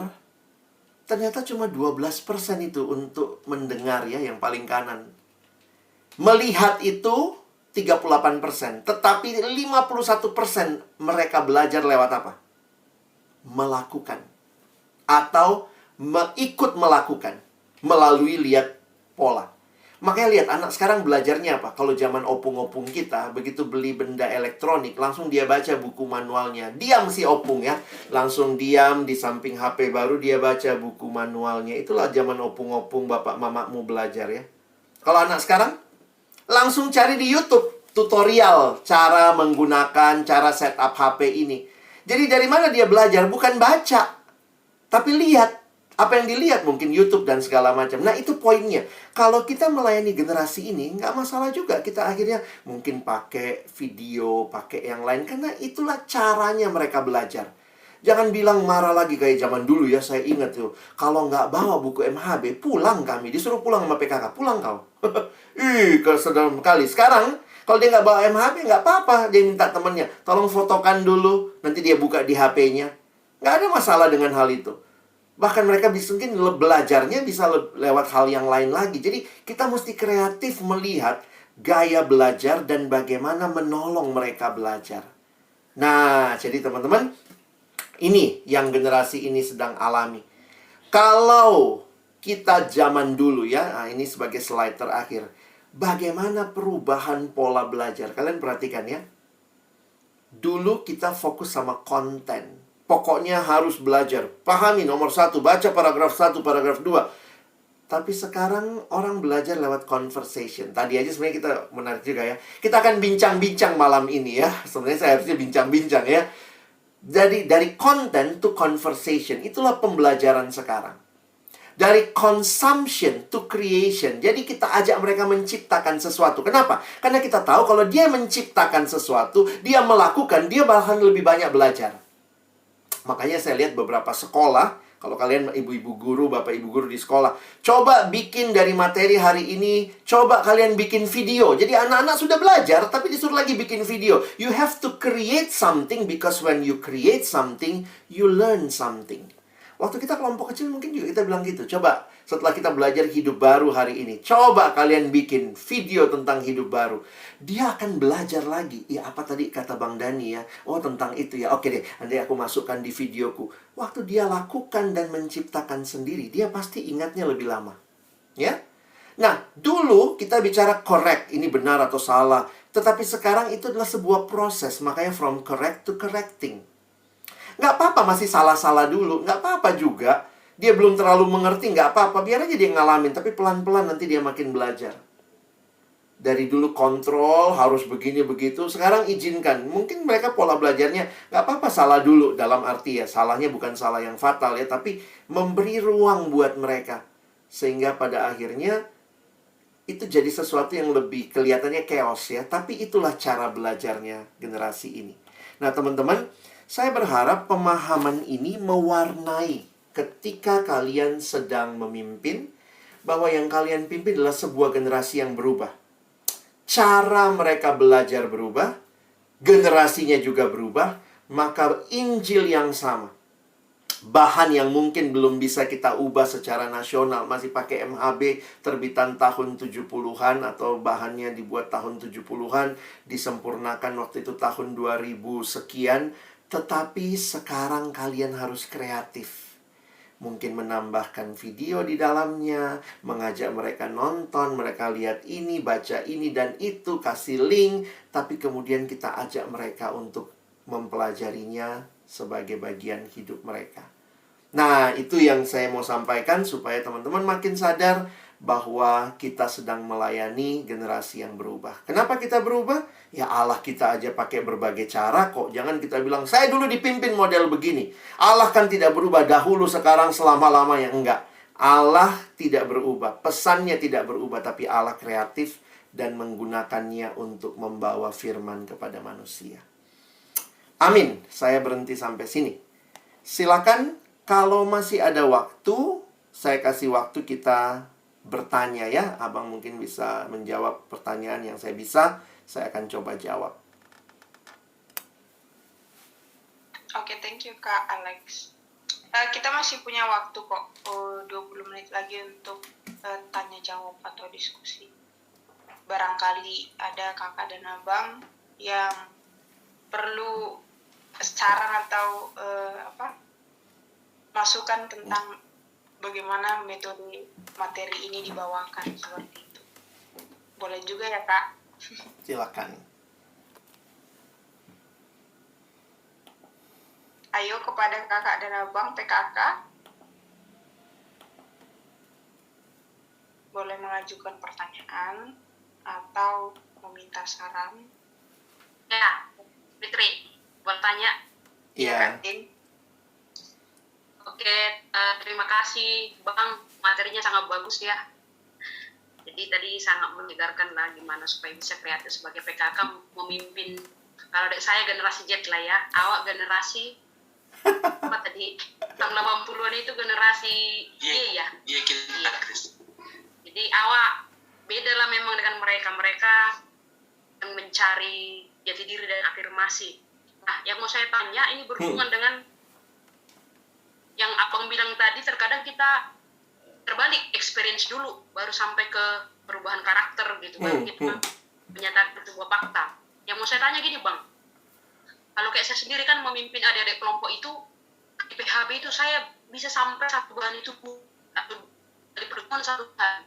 ternyata cuma 12% itu untuk mendengar ya, yang paling kanan. Melihat itu 38%. Tetapi 51% mereka belajar lewat apa? Melakukan. Atau ikut melakukan melalui lihat pola. Makanya lihat anak sekarang belajarnya apa? Kalau zaman opung-opung kita, begitu beli benda elektronik, langsung dia baca buku manualnya. Diam si opung ya. Langsung diam di samping HP baru dia baca buku manualnya. Itulah zaman opung-opung bapak mamamu belajar ya. Kalau anak sekarang, langsung cari di YouTube tutorial cara menggunakan, cara setup HP ini. Jadi dari mana dia belajar? Bukan baca. Tapi lihat, apa yang dilihat mungkin YouTube dan segala macam. Nah, itu poinnya. Kalau kita melayani generasi ini, nggak masalah juga. Kita akhirnya mungkin pakai video, pakai yang lain. Karena itulah caranya mereka belajar. Jangan bilang marah lagi kayak zaman dulu ya. Saya ingat tuh, kalau nggak bawa buku MHB, pulang kami. Disuruh pulang sama PKK. Pulang kau. Kesedam kali. Sekarang, kalau dia nggak bawa MHB, nggak apa-apa. Dia minta temannya, tolong fotokan dulu. Nanti dia buka di HP-nya. Nggak ada masalah dengan hal itu. Bahkan mereka bisa mungkin belajarnya bisa lewat hal yang lain lagi. Jadi kita mesti kreatif melihat gaya belajar dan bagaimana menolong mereka belajar. Nah, jadi teman-teman, ini yang generasi ini sedang alami. Kalau kita zaman dulu ya, nah ini sebagai slide terakhir. Bagaimana perubahan pola belajar? Kalian perhatikan ya. Dulu kita fokus sama konten. Pokoknya harus belajar. Pahami nomor 1, baca paragraf 1, paragraf 2. Tapi sekarang orang belajar lewat conversation. Tadi aja sebenarnya kita menarik juga ya. Kita akan bincang-bincang malam ini ya. Sebenarnya saya harusnya bincang-bincang ya. Jadi dari content to conversation, itulah pembelajaran sekarang. Dari consumption to creation. Jadi kita ajak mereka menciptakan sesuatu. Kenapa? Karena kita tahu kalau dia menciptakan sesuatu, dia melakukan, dia bahkan lebih banyak belajar. Makanya saya lihat beberapa sekolah, kalau kalian ibu-ibu guru, bapak ibu guru di sekolah, coba bikin dari materi hari ini, coba kalian bikin video. Jadi anak-anak sudah belajar, tapi disuruh lagi bikin video. You have to create something, because when you create something, you learn something. Waktu kita kelompok kecil mungkin juga kita bilang gitu. Coba setelah kita belajar hidup baru hari ini, coba kalian bikin video tentang hidup baru. Dia akan belajar lagi. Ya apa tadi kata Bang Dani ya? Oh tentang itu ya. Oke deh, nanti aku masukkan di videoku. Waktu dia lakukan dan menciptakan sendiri, dia pasti ingatnya lebih lama. Ya? Nah, dulu kita bicara correct, ini benar atau salah. Tetapi sekarang itu adalah sebuah proses. Makanya from correct to correcting. Nggak apa-apa masih salah-salah dulu. Nggak apa-apa juga. Dia belum terlalu mengerti, nggak apa-apa. Biar aja dia ngalamin. Tapi pelan-pelan nanti dia makin belajar. Dari dulu kontrol, harus begini-begitu. Sekarang izinkan. Mungkin mereka pola belajarnya nggak apa-apa salah dulu. Dalam arti ya, salahnya bukan salah yang fatal ya. Tapi memberi ruang buat mereka. Sehingga pada akhirnya itu jadi sesuatu yang lebih kelihatannya chaos ya. Tapi itulah cara belajarnya generasi ini. Nah teman-teman, saya berharap pemahaman ini mewarnai ketika kalian sedang memimpin, bahwa yang kalian pimpin adalah sebuah generasi yang berubah. Cara mereka belajar berubah, generasinya juga berubah, maka Injil yang sama. Bahan yang mungkin belum bisa kita ubah secara nasional, masih pakai MHB terbitan tahun 70-an atau bahannya dibuat tahun 70-an, disempurnakan waktu itu tahun 2000 sekian. Tetapi sekarang kalian harus kreatif. Mungkin menambahkan video di dalamnya, mengajak mereka nonton, mereka lihat ini, baca ini dan itu, kasih link. Tapi kemudian kita ajak mereka untuk mempelajarinya sebagai bagian hidup mereka. Nah, itu yang saya mau sampaikan supaya teman-teman makin sadar bahwa kita sedang melayani generasi yang berubah. Kenapa kita berubah? Ya Allah kita aja pakai berbagai cara kok. Jangan kita bilang, saya dulu dipimpin model begini. Allah kan tidak berubah dahulu, sekarang, selama-lamanya. Enggak. Allah tidak berubah. Pesannya tidak berubah. Tapi Allah kreatif dan menggunakannya untuk membawa firman kepada manusia. Amin. Saya berhenti sampai sini. Silakan kalau masih ada waktu, saya kasih waktu kita bertanya ya. Abang mungkin bisa menjawab pertanyaan yang saya bisa. Saya akan coba jawab. Oke, thank you Kak Alex. Kita masih punya waktu kok, 20 menit lagi untuk tanya jawab atau diskusi. Barangkali ada kakak dan abang yang perlu saran atau masukan tentang bagaimana metode materi ini dibawakan seperti itu. Boleh juga ya Kak? Silakan. Ayo kepada kakak dan abang PKK. Boleh mengajukan pertanyaan atau meminta saran. Ya, Fitri, bertanya. Iya. Oke, terima kasih Bang, materinya sangat bagus ya. Jadi tadi sangat menyegarkan lah gimana supaya bisa kreatif sebagai PKK memimpin. Kalau saya generasi Z lah ya, awak generasi apa tadi? Tahun 80-an itu generasi Y ya? Iya, kita Chris. Jadi awak beda lah memang dengan mereka. Mereka yang mencari jati diri dan afirmasi. Nah, yang mau saya tanya ini berhubungan dengan yang abang bilang tadi, terkadang kita terbalik, experience dulu baru sampai ke perubahan karakter gitu, baru kita menyatakan sebuah fakta. Yang mau saya tanya gini Bang, kalau kayak saya sendiri kan memimpin adik-adik kelompok itu di PHB itu, saya bisa sampai satu bulan itu atau dari pertemuan satu bulan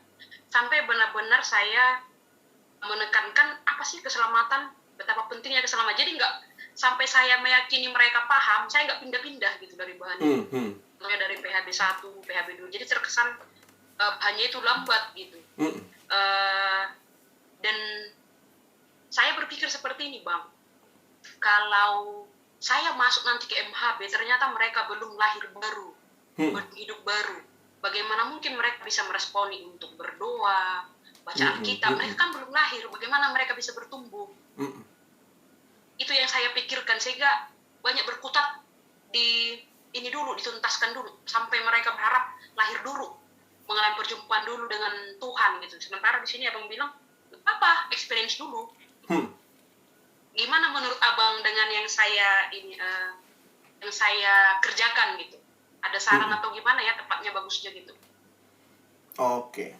sampai benar-benar saya menekankan apa sih keselamatan, betapa pentingnya keselamatan. Jadi nggak sampai saya meyakini mereka paham, saya nggak pindah-pindah gitu dari bahan itu. Dari PHB 1, PHB 2. Jadi terkesan bahannya itu lambat gitu. Dan saya berpikir seperti ini, Bang. Kalau saya masuk nanti ke MHB, ternyata mereka belum lahir baru, belum hidup baru. Bagaimana mungkin mereka bisa meresponi untuk berdoa, baca Alkitab? Mereka kan belum lahir, bagaimana mereka bisa bertumbuh? Itu yang saya pikirkan, sehingga banyak berkutat di ini dulu, dituntaskan dulu, sampai mereka berharap lahir dulu, mengalami perjumpaan dulu dengan Tuhan gitu. Sementara di sini Abang bilang, apa? Experience dulu. Gimana menurut Abang dengan yang saya kerjakan gitu? Ada saran atau gimana ya tepatnya bagusnya gitu? Oke.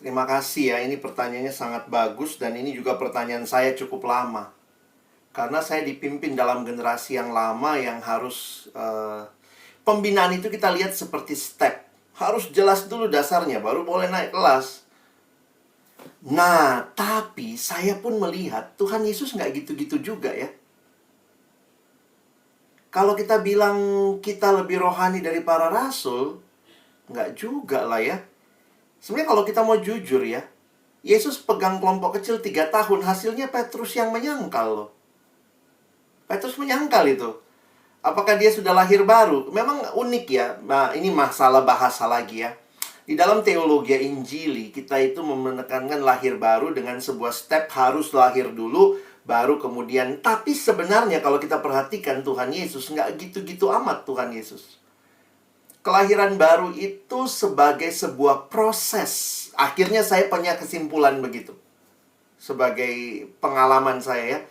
Terima kasih ya, ini pertanyaannya sangat bagus dan ini juga pertanyaan saya cukup lama. Karena saya dipimpin dalam generasi yang lama yang harus pembinaan itu kita lihat seperti step. Harus jelas dulu dasarnya, baru boleh naik kelas. Nah, tapi saya pun melihat Tuhan Yesus nggak gitu-gitu juga ya. Kalau kita bilang kita lebih rohani dari para rasul, nggak juga lah ya. Sebenarnya kalau kita mau jujur ya, Yesus pegang kelompok kecil 3 tahun, hasilnya Petrus yang menyangkal loh. Petrus menyangkal itu. Apakah dia sudah lahir baru? Memang unik ya. Nah, ini masalah bahasa lagi ya. Di dalam teologi Injili, kita itu menekankan lahir baru dengan sebuah step harus lahir dulu, baru kemudian. Tapi sebenarnya kalau kita perhatikan Tuhan Yesus, nggak gitu-gitu amat Tuhan Yesus. Kelahiran baru itu sebagai sebuah proses. Akhirnya saya punya kesimpulan begitu. Sebagai pengalaman saya ya.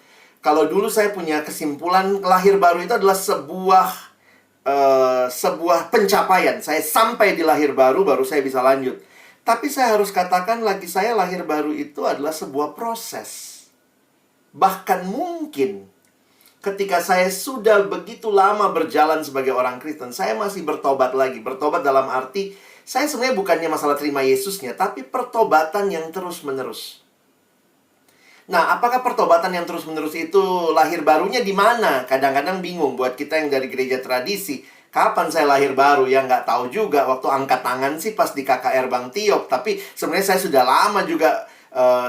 Kalau dulu saya punya kesimpulan, lahir baru itu adalah sebuah pencapaian. Saya sampai di lahir baru, baru saya bisa lanjut. Tapi saya harus katakan lagi, saya lahir baru itu adalah sebuah proses. Bahkan mungkin ketika saya sudah begitu lama berjalan sebagai orang Kristen, saya masih bertobat lagi. Bertobat dalam arti, saya sebenarnya bukannya masalah terima Yesusnya, tapi pertobatan yang terus-menerus. Nah, apakah pertobatan yang terus-menerus itu lahir barunya di mana? Kadang-kadang bingung buat kita yang dari gereja tradisi. Kapan saya lahir baru? Ya nggak tahu juga. Waktu angkat tangan sih pas di KKR Bang Tiok. Tapi sebenarnya saya sudah lama juga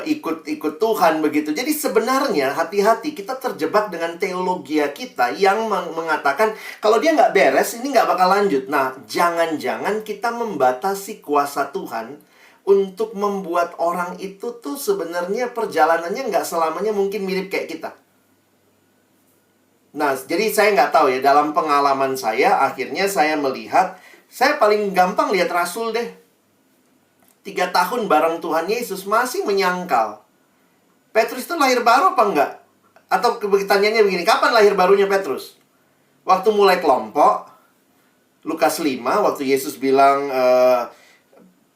ikut Tuhan begitu. Jadi sebenarnya hati-hati, kita terjebak dengan teologi kita yang mengatakan kalau dia nggak beres, ini nggak bakal lanjut. Nah, jangan-jangan kita membatasi kuasa Tuhan untuk membuat orang itu tuh sebenarnya perjalanannya nggak selamanya mungkin mirip kayak kita. Nah, jadi saya nggak tahu ya, dalam pengalaman saya, akhirnya saya melihat, saya paling gampang lihat Rasul deh. 3 tahun bareng Tuhan Yesus masih menyangkal. Petrus itu lahir baru apa enggak? Atau pertanyaannya begini, kapan lahir barunya Petrus? Waktu mulai kelompok, Lukas 5, waktu Yesus bilang,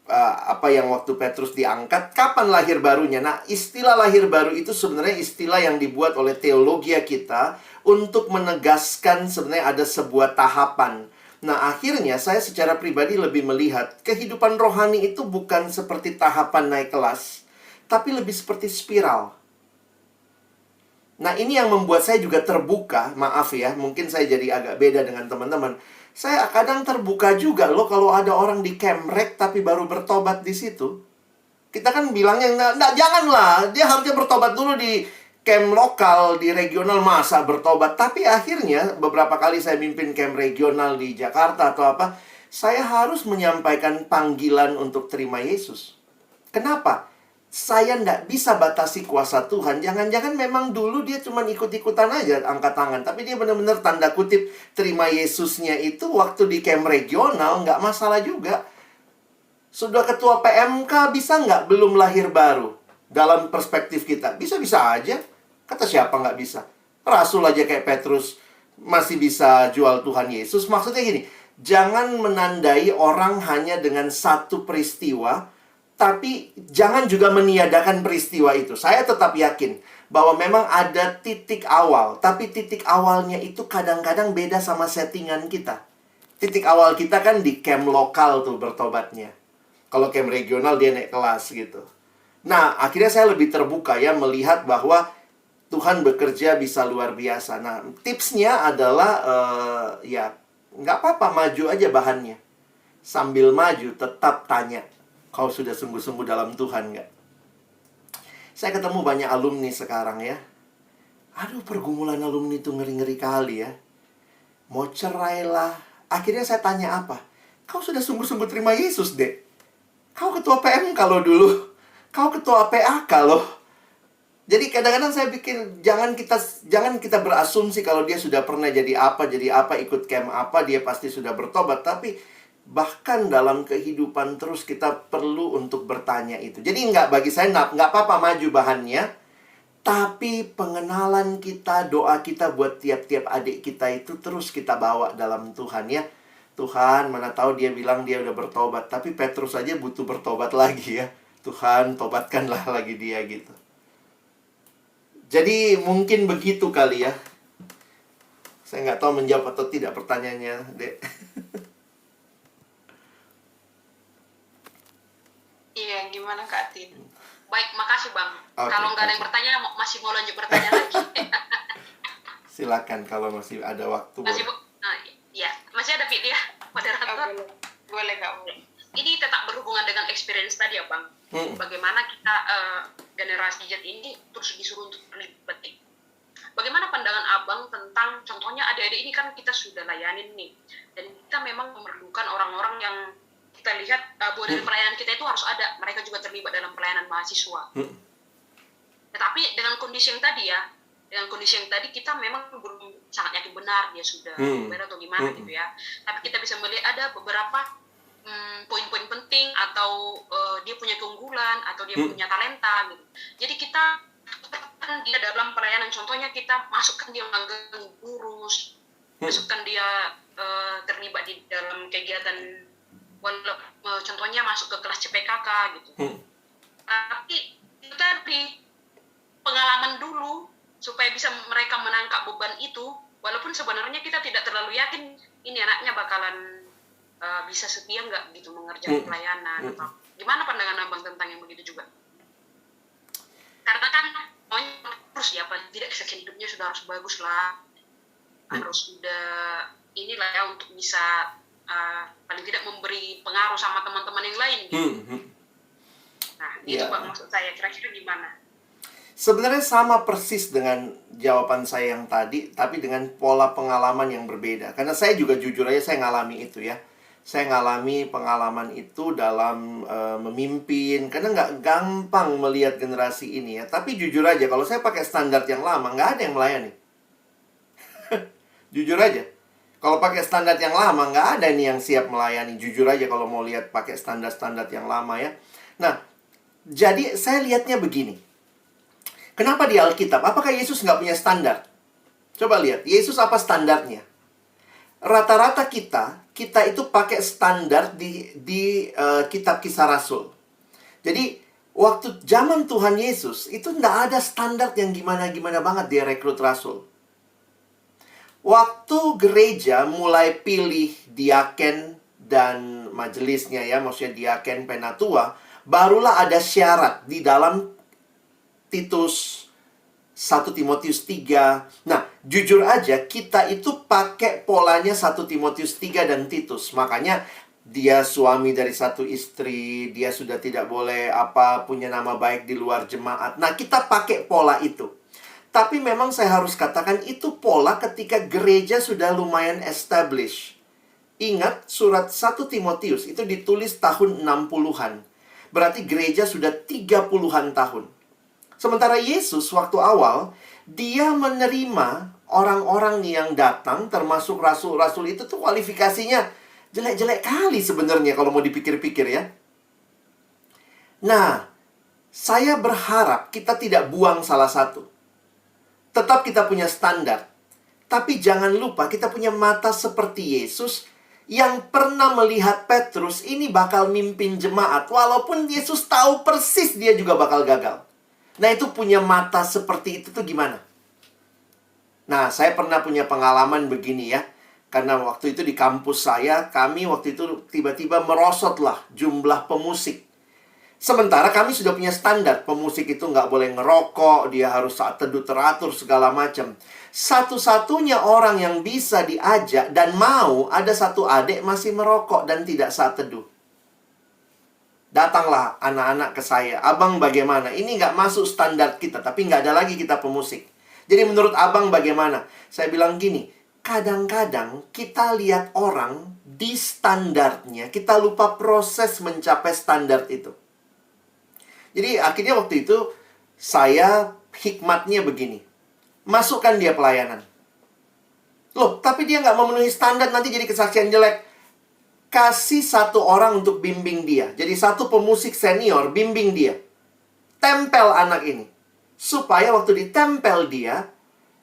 apa yang waktu Petrus diangkat, kapan lahir barunya? Nah, istilah lahir baru itu sebenarnya istilah yang dibuat oleh teologi kita untuk menegaskan sebenarnya ada sebuah tahapan. Nah, akhirnya saya secara pribadi lebih melihat kehidupan rohani itu bukan seperti tahapan naik kelas, tapi lebih seperti spiral. Nah, ini yang membuat saya juga terbuka. Maaf ya, mungkin saya jadi agak beda dengan teman-teman. Saya kadang terbuka juga loh kalau ada orang di Kemrek tapi baru bertobat di situ. Kita kan bilangnya, nah, janganlah, dia harusnya bertobat dulu di camp lokal, di regional, masa bertobat. Tapi akhirnya beberapa kali saya mimpin camp regional di Jakarta atau apa, saya harus menyampaikan panggilan untuk terima Yesus. Kenapa? Saya nggak bisa batasi kuasa Tuhan. Jangan-jangan memang dulu dia cuma ikut-ikutan aja angkat tangan. Tapi dia benar-benar tanda kutip terima Yesusnya itu waktu di camp regional nggak masalah juga. Sudah ketua PMK bisa nggak belum lahir baru? Dalam perspektif kita, bisa-bisa aja. Kata siapa nggak bisa? Rasul aja kayak Petrus masih bisa jual Tuhan Yesus. Maksudnya gini, jangan menandai orang hanya dengan satu peristiwa, tapi jangan juga meniadakan peristiwa itu. Saya tetap yakin bahwa memang ada titik awal, tapi titik awalnya itu kadang-kadang beda sama settingan kita. Titik awal kita kan di camp lokal tuh bertobatnya. Kalau camp regional dia naik kelas gitu. Nah, akhirnya saya lebih terbuka ya melihat bahwa Tuhan bekerja bisa luar biasa. Nah, tipsnya adalah ya nggak apa-apa, maju aja bahannya. sambil maju tetap tanya, kau sudah sungguh-sungguh dalam Tuhan nggak? Saya ketemu banyak alumni sekarang ya. Aduh, pergumulan alumni itu ngeri-ngeri kali ya. Mau cerai lah. Akhirnya saya tanya apa? Kau sudah sungguh-sungguh terima Yesus, Dek. Kau ketua PM kalau dulu. Kau ketua PAK loh. Jadi kadang-kadang saya pikir jangan kita berasumsi kalau dia sudah pernah jadi apa, ikut camp apa, dia pasti sudah bertobat. Tapi bahkan dalam kehidupan terus kita perlu untuk bertanya itu. Jadi bagi saya nggak apa-apa maju bahannya. Tapi pengenalan kita, doa kita buat tiap-tiap adik kita itu terus kita bawa dalam Tuhan ya. Tuhan, mana tahu dia bilang dia udah bertobat. Tapi Petrus aja butuh bertobat lagi ya. Tuhan, tobatkanlah lagi dia gitu. Jadi mungkin begitu kali ya. Saya nggak tahu menjawab atau tidak pertanyaannya, Dek. Iya, gimana Kak Tin? Baik, makasih Bang. Oke, Kalau nggak ada yang oke. bertanya, masih mau lanjut bertanya lagi. Silakan kalau masih ada waktu. Masih ya, masih ada Fit ya, moderator. Boleh Kak, boleh. Ini tetap berhubungan dengan experience tadi ya Bang. Bagaimana kita generasi Z ini terus disuruh untuk terlibat. Bagaimana pandangan Abang tentang contohnya adik-adik ini kan kita sudah layanin nih, dan kita memang memerlukan orang-orang yang kita lihat bahwa dari pelayanan kita itu harus ada, mereka juga terlibat dalam pelayanan mahasiswa. Tetapi dengan kondisi yang tadi ya, kita memang belum sangat yakin benar dia sudah benar atau gimana gitu ya. Tapi kita bisa melihat ada beberapa poin-poin penting atau dia punya keunggulan atau dia punya talenta gitu. Jadi kita dia dalam pelayanan, contohnya kita masukkan dia magang gurus, masukkan dia terlibat di dalam kegiatan, contohnya masuk ke kelas CPKK gitu. Tapi itu tadi pengalaman dulu supaya bisa mereka menangkap beban itu, walaupun sebenarnya kita tidak terlalu yakin ini anaknya bakalan bisa setia nggak gitu mengerjakan pelayanan atau gimana pandangan Abang tentang yang begitu juga? Karena kan terus ya, tidak sekian hidupnya sudah harus bagus lah, harus sudah inilah ya untuk bisa paling tidak memberi pengaruh sama teman-teman yang lain gitu. Nah, itu Bang maksud saya, kira-kira gimana? Sebenarnya sama persis dengan jawaban saya yang tadi, tapi dengan pola pengalaman yang berbeda. Karena saya juga jujur aja saya ngalami itu ya. Saya ngalami pengalaman itu dalam memimpin. Karena nggak gampang melihat generasi ini ya. Tapi jujur aja, kalau saya pakai standar yang lama, nggak ada yang melayani. Jujur aja. Kalau pakai standar yang lama, nggak ada nih yang siap melayani. Jujur aja kalau mau lihat pakai standar-standar yang lama ya. Nah, jadi saya lihatnya begini. Kenapa di Alkitab? Apakah Yesus nggak punya standar? Coba lihat, Yesus apa standarnya? Rata-rata kita itu pakai standar di kitab Kisah Rasul. Jadi, waktu zaman Tuhan Yesus, itu nggak ada standar yang gimana-gimana banget dia rekrut Rasul. Waktu gereja mulai pilih diaken dan majelisnya ya, maksudnya diaken penatua, barulah ada syarat di dalam Titus 1 Timotius 3. Nah, jujur aja kita itu pakai polanya 1 Timotius 3 dan Titus. Makanya dia suami dari satu istri, dia sudah tidak boleh punya nama baik di luar jemaat. Nah, kita pakai pola itu. Tapi memang saya harus katakan itu pola ketika gereja sudah lumayan established. Ingat, surat 1 Timotius itu ditulis tahun 60-an. Berarti gereja sudah 30-an tahun. Sementara Yesus waktu awal, dia menerima orang-orang yang datang, termasuk rasul-rasul itu tuh kualifikasinya jelek-jelek kali sebenarnya kalau mau dipikir-pikir ya. Nah, saya berharap kita tidak buang salah satu. Tetap kita punya standar. Tapi jangan lupa kita punya mata seperti Yesus yang pernah melihat Petrus ini bakal mimpin jemaat. Walaupun Yesus tahu persis dia juga bakal gagal. Nah, itu punya mata seperti itu tuh gimana? Nah, saya pernah punya pengalaman begini ya. Karena waktu itu di kampus saya, kami waktu itu tiba-tiba merosotlah jumlah pemusik. Sementara kami sudah punya standar. Pemusik itu nggak boleh ngerokok, dia harus saat teduh teratur, segala macam. Satu-satunya orang yang bisa diajak dan mau, ada satu adik masih merokok dan tidak saat teduh. Datanglah anak-anak ke saya. Abang bagaimana? Ini nggak masuk standar kita, tapi nggak ada lagi kita pemusik. Jadi menurut abang bagaimana? Saya bilang gini, kadang-kadang kita lihat orang di standarnya, kita lupa proses mencapai standar itu. Jadi akhirnya waktu itu, saya hikmatnya begini. Masukkan dia pelayanan. Loh, tapi dia nggak memenuhi standar, nanti jadi kesaksian jelek. Kasih satu orang untuk bimbing dia. Jadi satu pemusik senior bimbing dia. Tempel anak ini. Supaya waktu ditempel dia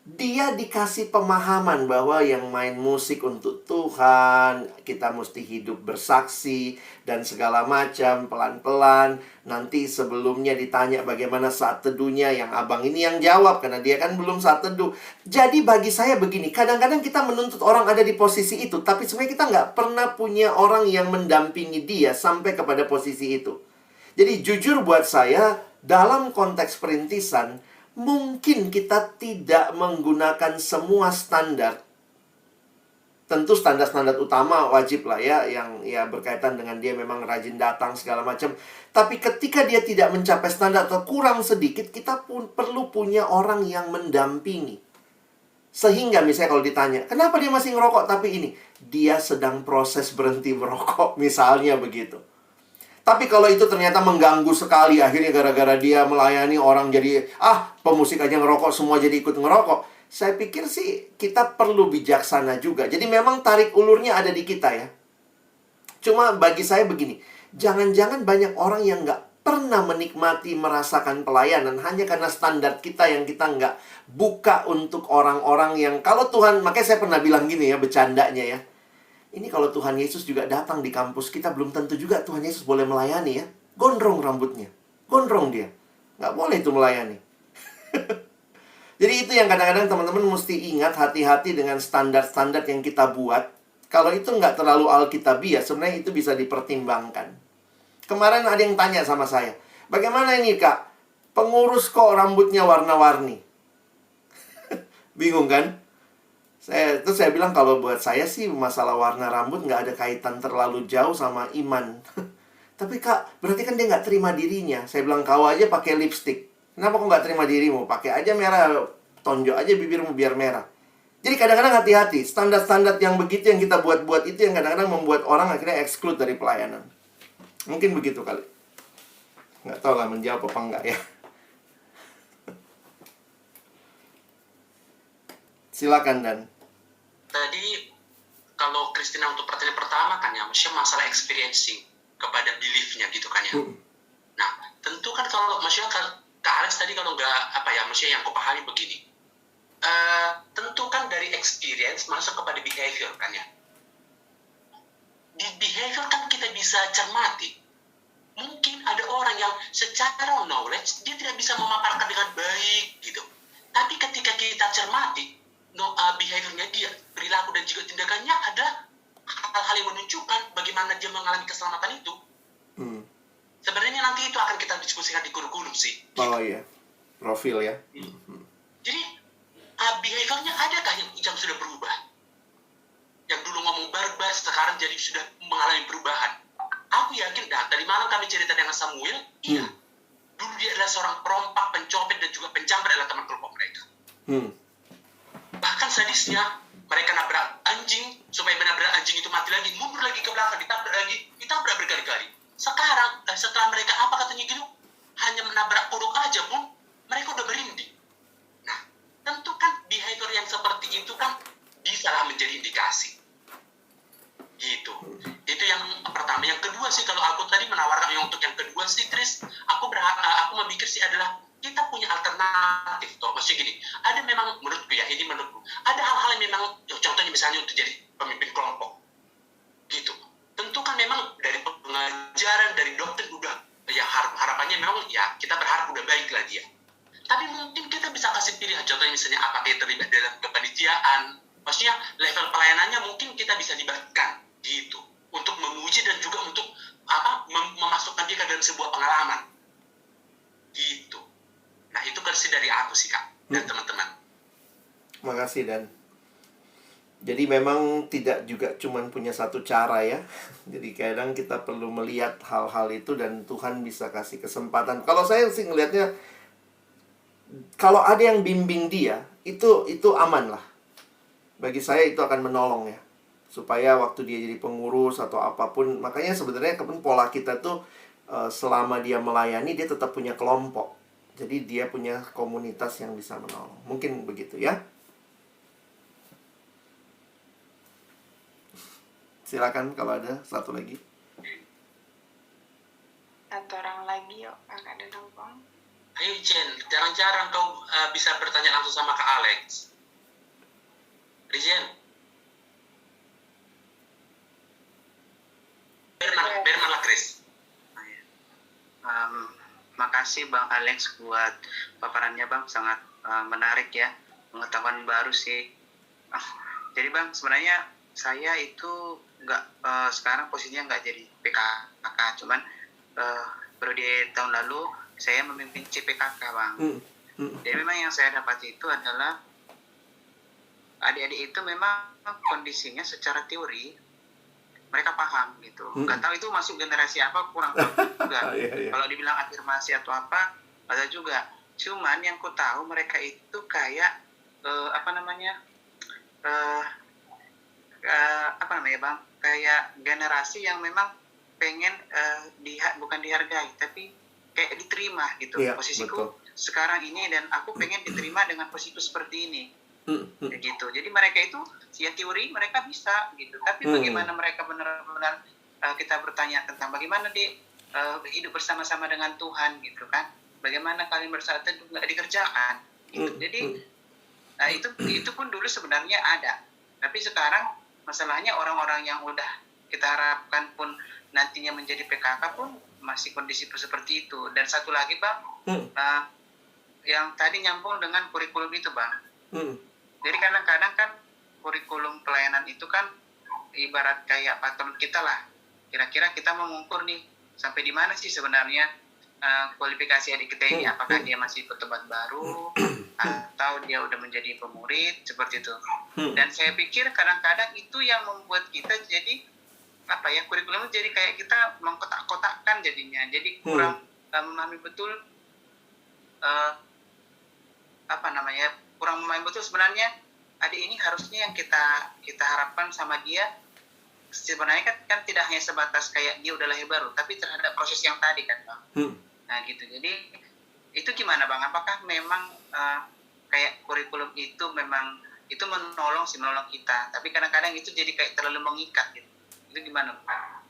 dikasih pemahaman bahwa yang main musik untuk Tuhan, kita mesti hidup bersaksi, dan segala macam, pelan-pelan. Nanti sebelumnya ditanya bagaimana saat teduhnya, yang abang ini yang jawab, karena dia kan belum saat teduh. Jadi bagi saya begini, kadang-kadang kita menuntut orang ada di posisi itu, tapi sebenarnya kita nggak pernah punya orang yang mendampingi dia sampai kepada posisi itu. Jadi jujur buat saya, dalam konteks perintisan, mungkin kita tidak menggunakan semua standar. Tentu standar-standar utama wajib lah ya, yang ya berkaitan dengan dia memang rajin datang segala macam. Tapi ketika dia tidak mencapai standar atau kurang sedikit, kita pun perlu punya orang yang mendampingi. Sehingga misalnya kalau ditanya, kenapa dia masih ngerokok tapi ini? Dia sedang proses berhenti merokok, misalnya begitu. Tapi kalau itu ternyata mengganggu sekali, akhirnya gara-gara dia melayani orang jadi, pemusik aja ngerokok, semua jadi ikut ngerokok. Saya pikir sih kita perlu bijaksana juga. Jadi memang tarik ulurnya ada di kita ya. Cuma bagi saya begini, jangan-jangan banyak orang yang nggak pernah menikmati, merasakan pelayanan hanya karena standar kita yang kita nggak buka untuk orang-orang yang, kalau Tuhan, makanya saya pernah bilang gini ya, bercandanya ya. Ini kalau Tuhan Yesus juga datang di kampus kita, belum tentu juga Tuhan Yesus boleh melayani ya. Gondrong rambutnya. Gondrong dia. Nggak boleh itu melayani. Jadi itu yang kadang-kadang teman-teman mesti ingat, hati-hati dengan standar-standar yang kita buat. Kalau itu nggak terlalu alkitabiah, sebenarnya itu bisa dipertimbangkan. Kemarin ada yang tanya sama saya, bagaimana ini kak? Pengurus kok rambutnya warna-warni? Bingung kan? Terus saya bilang kalau buat saya sih masalah warna rambut nggak ada kaitan terlalu jauh sama iman. Tapi kak, berarti kan dia nggak terima dirinya. Saya bilang kau aja pakai lipstick. Kenapa kau nggak terima dirimu? Pakai aja merah, tonjok aja bibirmu biar merah. Jadi kadang-kadang hati-hati. Standar-standar yang begitu yang kita buat-buat itu yang kadang-kadang membuat orang akhirnya exclude dari pelayanan. Mungkin begitu kali. Nggak tahu lah menjawab apa enggak ya. Silakan Dan. Tadi kalau Christina untuk pertanyaan pertama kan ya, maksudnya masalah experiencing kepada belief-nya gitu kan ya. Nah, tentu kan kalau maksudnya Kak Alex tadi kalau nggak maksudnya yang aku pahami begini. Tentu kan dari experience masuk kepada behavior kan ya. Di behavior kan kita bisa cermati. Mungkin ada orang yang secara knowledge dia tidak bisa memaparkan dengan baik gitu. Tapi ketika kita cermati behaviornya dia, perilaku dan juga tindakannya, ada hal-hal yang menunjukkan bagaimana dia mengalami keselamatan itu. Sebenarnya nanti itu akan kita diskusikan di kurikulum sih. Oh iya, profil ya. Jadi behaviornya adakah yang sudah berubah? Yang dulu ngomong barbar sekarang jadi sudah mengalami perubahan. Aku yakin tadi malam kami cerita dengan Samuel, iya. Dulu dia adalah seorang perompak, pencopet dan juga pencamber adalah teman kelompok mereka. Bahkan sadisnya mereka nabrak anjing supaya benar-benar anjing itu mati lagi, mundur lagi ke belakang, ditabrak berkali-kali. Sekarang setelah mereka apa katanya gitu, hanya menabrak kodok aja pun mereka udah merinding. Nah, tentu kan behavior yang seperti itu kan bisalah menjadi indikasi. Gitu. Itu yang pertama. Yang kedua sih kalau aku tadi menawarkan yang untuk yang kedua sih Chris, aku memikir sih adalah kita punya alternatif toh. Maksudnya gini, ada memang menurutku ya, ini menurutku ada hal-hal yang memang contohnya misalnya untuk jadi pemimpin kelompok gitu. Tentu kan memang dari pengajaran, dari doktrin udah ya harapannya memang ya kita berharap udah baik lah dia. Tapi mungkin kita bisa kasih pilihan, contohnya misalnya apakah dia terlibat dalam kepanitiaan, maksudnya level pelayanannya mungkin kita bisa libatkan gitu untuk menguji dan juga untuk memasukkan dia ke dalam sebuah pengalaman gitu. Nah itu versi dari aku sih Kak dan teman-teman. Makasih Dan. Jadi memang tidak juga cuman punya satu cara ya. Jadi kadang kita perlu melihat hal-hal itu dan Tuhan bisa kasih kesempatan. Kalau saya sih ngelihatnya, kalau ada yang bimbing dia, itu aman lah. Bagi saya itu akan menolong ya. Supaya waktu dia jadi pengurus atau apapun, makanya sebenarnya pola kita tuh selama dia melayani, dia tetap punya kelompok. Jadi dia punya komunitas yang bisa menolong. Mungkin begitu ya. Silakan kalau ada satu lagi. Satu orang lagi yuk, Kakak Danang Bang. Ayo Jen, jarang-jarang kau bisa bertanya langsung sama Kak Alex. Jen. Berman lah Chris. Makasih Bang Alex buat paparannya Bang, sangat menarik ya, pengetahuan baru sih. Jadi Bang, sebenarnya saya itu sekarang posisinya nggak jadi PKK, cuman periode tahun lalu saya memimpin CPKK Bang. Jadi memang yang saya dapat itu adalah adik-adik itu memang kondisinya secara teori mereka paham gitu. Nggak tahu itu masuk generasi apa, kurang tahu juga. Kalau dibilang afirmasi atau apa, ada juga. Cuman yang ku tahu mereka itu kayak Bang, kayak generasi yang memang pengen bukan dihargai tapi kayak diterima gitu. Posisiku betul. Sekarang ini dan aku pengen diterima dengan posisiku seperti ini. Gitu. Jadi mereka itu ya teori mereka bisa gitu, tapi bagaimana mereka benar-benar kita bertanya tentang bagaimana hidup bersama-sama dengan Tuhan gitu kan, bagaimana kalian bersatu nggak dikerjakan gitu. Jadi itu pun dulu sebenarnya ada, tapi sekarang masalahnya orang-orang yang udah kita harapkan pun nantinya menjadi PKK pun masih kondisi seperti itu. Dan satu lagi Bang, yang tadi nyambung dengan kurikulum itu Bang. Jadi kadang-kadang kan kurikulum pelayanan itu kan ibarat kayak patron kita lah. Kira-kira kita mau mengukur nih sampai di mana sih sebenarnya kualifikasi adik kita ini, apakah dia masih petobat baru atau dia udah menjadi pemurid seperti itu. Dan saya pikir kadang-kadang itu yang membuat kita jadi kurikulum jadi kayak kita mengkotak-kotakkan jadinya. Jadi kurang memahami betul kurang memahami betul sebenarnya adik ini harusnya yang kita harapkan sama dia sebenarnya kan tidak hanya sebatas kayak dia udah lahir baru, tapi terhadap proses yang tadi kan Bang. Nah gitu. Jadi itu gimana Bang? Apakah memang kayak kurikulum itu memang itu menolong kita, tapi kadang-kadang itu jadi kayak terlalu mengikat gitu. Itu gimana Bang?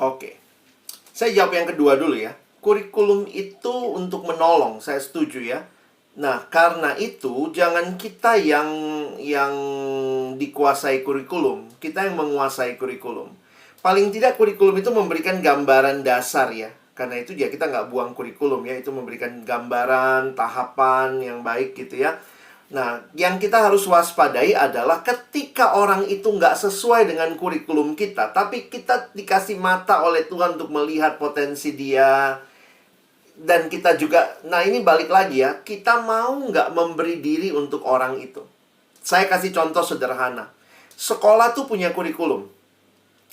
Oke. Saya jawab yang kedua dulu ya. Kurikulum itu untuk menolong, saya setuju ya. Nah, karena itu jangan kita yang dikuasai kurikulum, kita yang menguasai kurikulum. Paling tidak kurikulum itu memberikan gambaran dasar ya. Karena itu ya kita nggak buang kurikulum ya, itu memberikan gambaran, tahapan yang baik gitu ya. Nah, yang kita harus waspadai adalah ketika orang itu nggak sesuai dengan kurikulum kita, tapi kita dikasih mata oleh Tuhan untuk melihat potensi dia. Dan kita juga, nah ini balik lagi ya, kita mau nggak memberi diri untuk orang itu. Saya kasih contoh sederhana. Sekolah tuh punya kurikulum.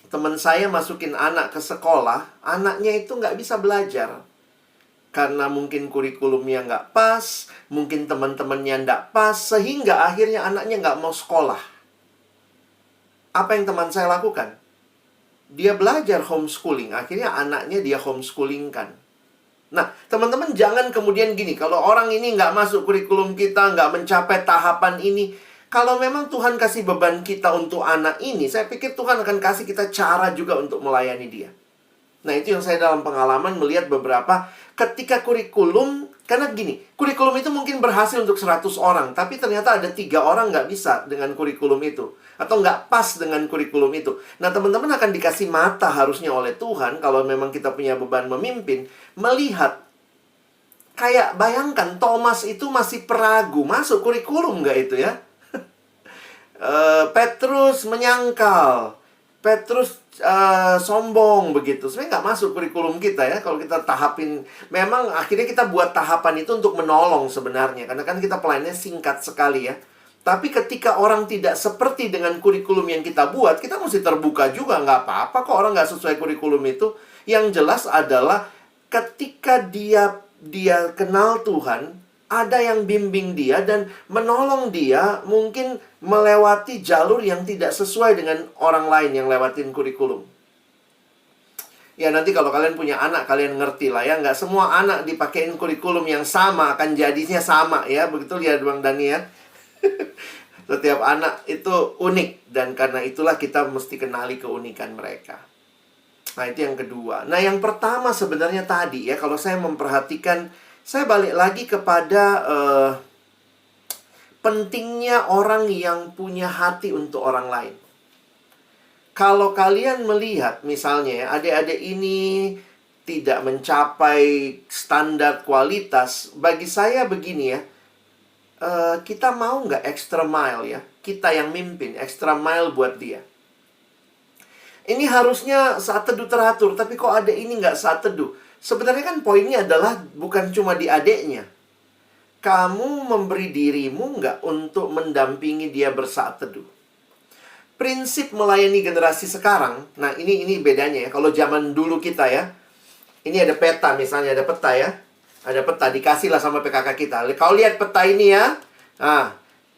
Teman saya masukin anak ke sekolah, anaknya itu nggak bisa belajar. Karena mungkin kurikulumnya nggak pas, mungkin teman-temannya nggak pas, sehingga akhirnya anaknya nggak mau sekolah. Apa yang teman saya lakukan? Dia belajar homeschooling, akhirnya anaknya dia homeschoolingkan. Nah, teman-teman jangan kemudian gini, kalau orang ini nggak masuk kurikulum kita, nggak mencapai tahapan ini, kalau memang Tuhan kasih beban kita untuk anak ini, saya pikir Tuhan akan kasih kita cara juga untuk melayani dia. Nah, itu yang saya dalam pengalaman melihat beberapa ketika kurikulum, karena gini, kurikulum itu mungkin berhasil untuk 100 orang, tapi ternyata ada 3 orang nggak bisa dengan kurikulum itu. Atau nggak pas dengan kurikulum itu. Nah, teman-teman akan dikasih mata harusnya oleh Tuhan, kalau memang kita punya beban memimpin, melihat. Kayak bayangkan, Thomas itu masih peragu, masuk kurikulum nggak itu ya? Petrus menyangkal. Petrus sombong begitu. Sebenarnya nggak masuk kurikulum kita ya. Kalau kita tahapin, memang akhirnya kita buat tahapan itu untuk menolong sebenarnya. Karena kan kita pelayannya singkat sekali ya. Tapi ketika orang tidak seperti dengan kurikulum yang kita buat, kita mesti terbuka juga. Nggak apa-apa kok orang nggak sesuai kurikulum itu. Yang jelas adalah ketika dia kenal Tuhan, ada yang bimbing dia dan menolong dia mungkin melewati jalur yang tidak sesuai dengan orang lain yang lewatin kurikulum. Ya nanti kalau kalian punya anak, kalian ngerti lah ya. Nggak semua anak dipakein kurikulum yang sama, akan jadinya sama ya. Begitu ya Bang Dani ya. Setiap anak itu unik. Dan karena itulah kita mesti kenali keunikan mereka. Nah itu yang kedua. Nah yang pertama sebenarnya tadi ya, kalau saya memperhatikan, saya balik lagi kepada pentingnya orang yang punya hati untuk orang lain. Kalau kalian melihat misalnya ya, adik-adik ini tidak mencapai standar kualitas, bagi saya begini ya, kita mau nggak extra mile ya? Kita yang mimpin, extra mile buat dia. Ini harusnya saat teduh teratur, tapi kok adik ini nggak saat teduh? Sebenarnya kan poinnya adalah bukan cuma di adiknya. Kamu memberi dirimu nggak untuk mendampingi dia bersaat teduh? Prinsip melayani generasi sekarang, nah ini bedanya ya. Kalau zaman dulu kita ya, ini ada peta misalnya, ada peta ya. Ada peta, dikasih lah sama PKK kita. Kau lihat peta ini ya. Nah,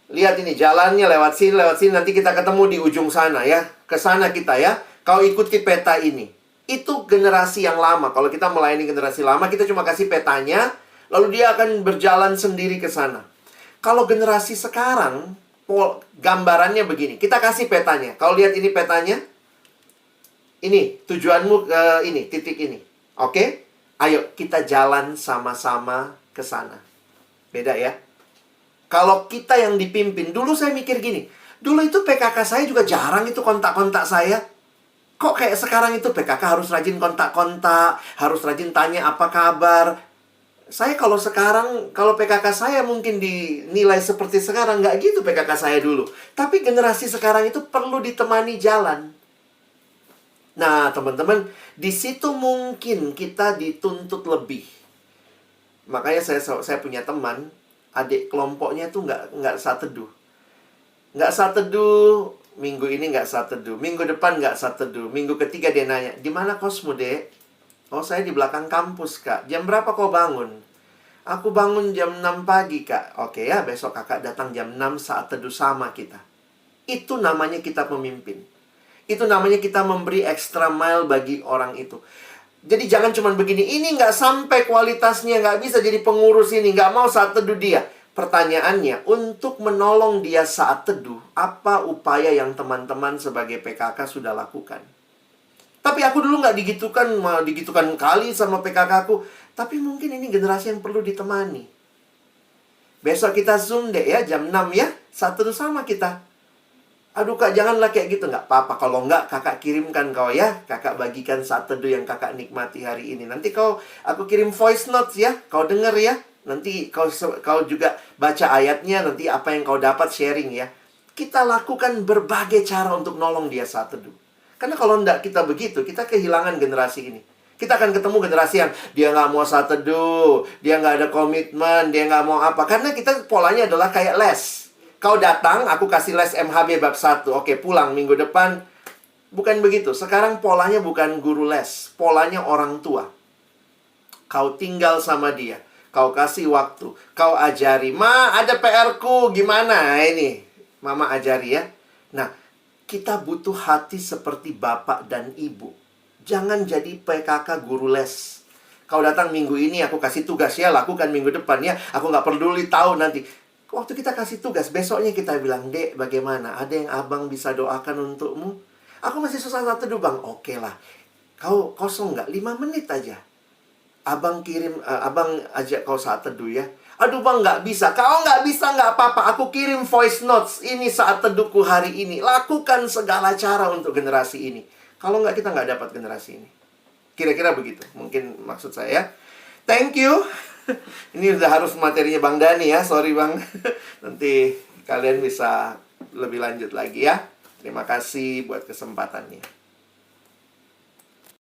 lihat ini jalannya lewat sini, nanti kita ketemu di ujung sana ya. Ke sana kita ya. Kau ikuti peta ini. Itu generasi yang lama. Kalau kita melayani generasi lama, kita cuma kasih petanya, lalu dia akan berjalan sendiri ke sana. Kalau generasi sekarang, gambarannya begini. Kita kasih petanya. Kau lihat ini petanya. Ini, tujuanmu ini, titik ini. Oke? Ayo, kita jalan sama-sama ke sana. Beda ya? Kalau kita yang dipimpin, dulu saya mikir gini. Dulu itu PKK saya juga jarang itu kontak-kontak saya. Kok kayak sekarang itu PKK harus rajin kontak-kontak, harus rajin tanya apa kabar. Saya kalau sekarang, kalau PKK saya mungkin dinilai seperti sekarang, nggak gitu PKK saya dulu. Tapi generasi sekarang itu perlu ditemani jalan. Nah, teman-teman, di situ mungkin kita dituntut lebih. Makanya saya punya teman, adik kelompoknya tuh nggak saat teduh. Nggak saat teduh, minggu ini nggak saat teduh. Minggu depan nggak saat teduh. Minggu ketiga dia nanya, di mana kosmu, Dek? Oh, saya di belakang kampus, Kak. Jam berapa kau bangun? Aku bangun jam 6 pagi, Kak. Oke ya, besok kakak datang jam 6 saat teduh sama kita. Itu namanya kita pemimpin. Itu namanya kita memberi extra mile bagi orang itu. Jadi jangan cuma begini, ini nggak sampai kualitasnya, nggak bisa jadi pengurus ini, nggak mau saat teduh dia. Pertanyaannya, untuk menolong dia saat teduh, apa upaya yang teman-teman sebagai PKK sudah lakukan? Tapi aku dulu nggak digitukan kali sama PKK aku. Tapi mungkin ini generasi yang perlu ditemani. Besok kita Zoom deh ya, jam 6 ya. Saat teduh sama kita. Aduh Kak, janganlah kayak gitu. Nggak apa-apa. Kalau nggak, kakak kirimkan kau ya. Kakak bagikan saat teduh yang kakak nikmati hari ini. Nanti aku kirim voice notes ya. Kau denger ya. Nanti kau juga baca ayatnya. Nanti apa yang kau dapat sharing ya. Kita lakukan berbagai cara untuk nolong dia saat teduh. Karena kalau enggak kita begitu, kita kehilangan generasi ini. Kita akan ketemu generasi yang dia nggak mau saat teduh, dia nggak ada komitmen, dia nggak mau apa. Karena kita polanya adalah kayak les. Kau datang, aku kasih les MHB bab 1. Oke, pulang minggu depan. Bukan begitu. Sekarang polanya bukan guru les. Polanya orang tua. Kau tinggal sama dia. Kau kasih waktu. Kau ajari. Ma, ada PR-ku. Gimana ini? Mama ajari ya. Nah, kita butuh hati seperti bapak dan ibu. Jangan jadi PKK guru les. Kau datang minggu ini, aku kasih tugas ya, lakukan minggu depan ya. Aku nggak peduli tahu nanti. Waktu kita kasih tugas, besoknya kita bilang, Dek, bagaimana? Ada yang abang bisa doakan untukmu? Aku masih susah saat teduh, Bang. Oke lah. Kau kosong nggak? 5 menit aja. Abang ajak kau saat teduh ya. Aduh Bang, nggak bisa. Kau nggak bisa, nggak apa-apa. Aku kirim voice notes. Ini saat teduhku hari ini. Lakukan segala cara untuk generasi ini. Kalau nggak, kita nggak dapat generasi ini. Kira-kira begitu. Mungkin maksud saya. Thank you. Ini udah harus materinya Bang Dani ya. Sorry Bang. Nanti kalian bisa lebih lanjut lagi ya. Terima kasih buat kesempatannya.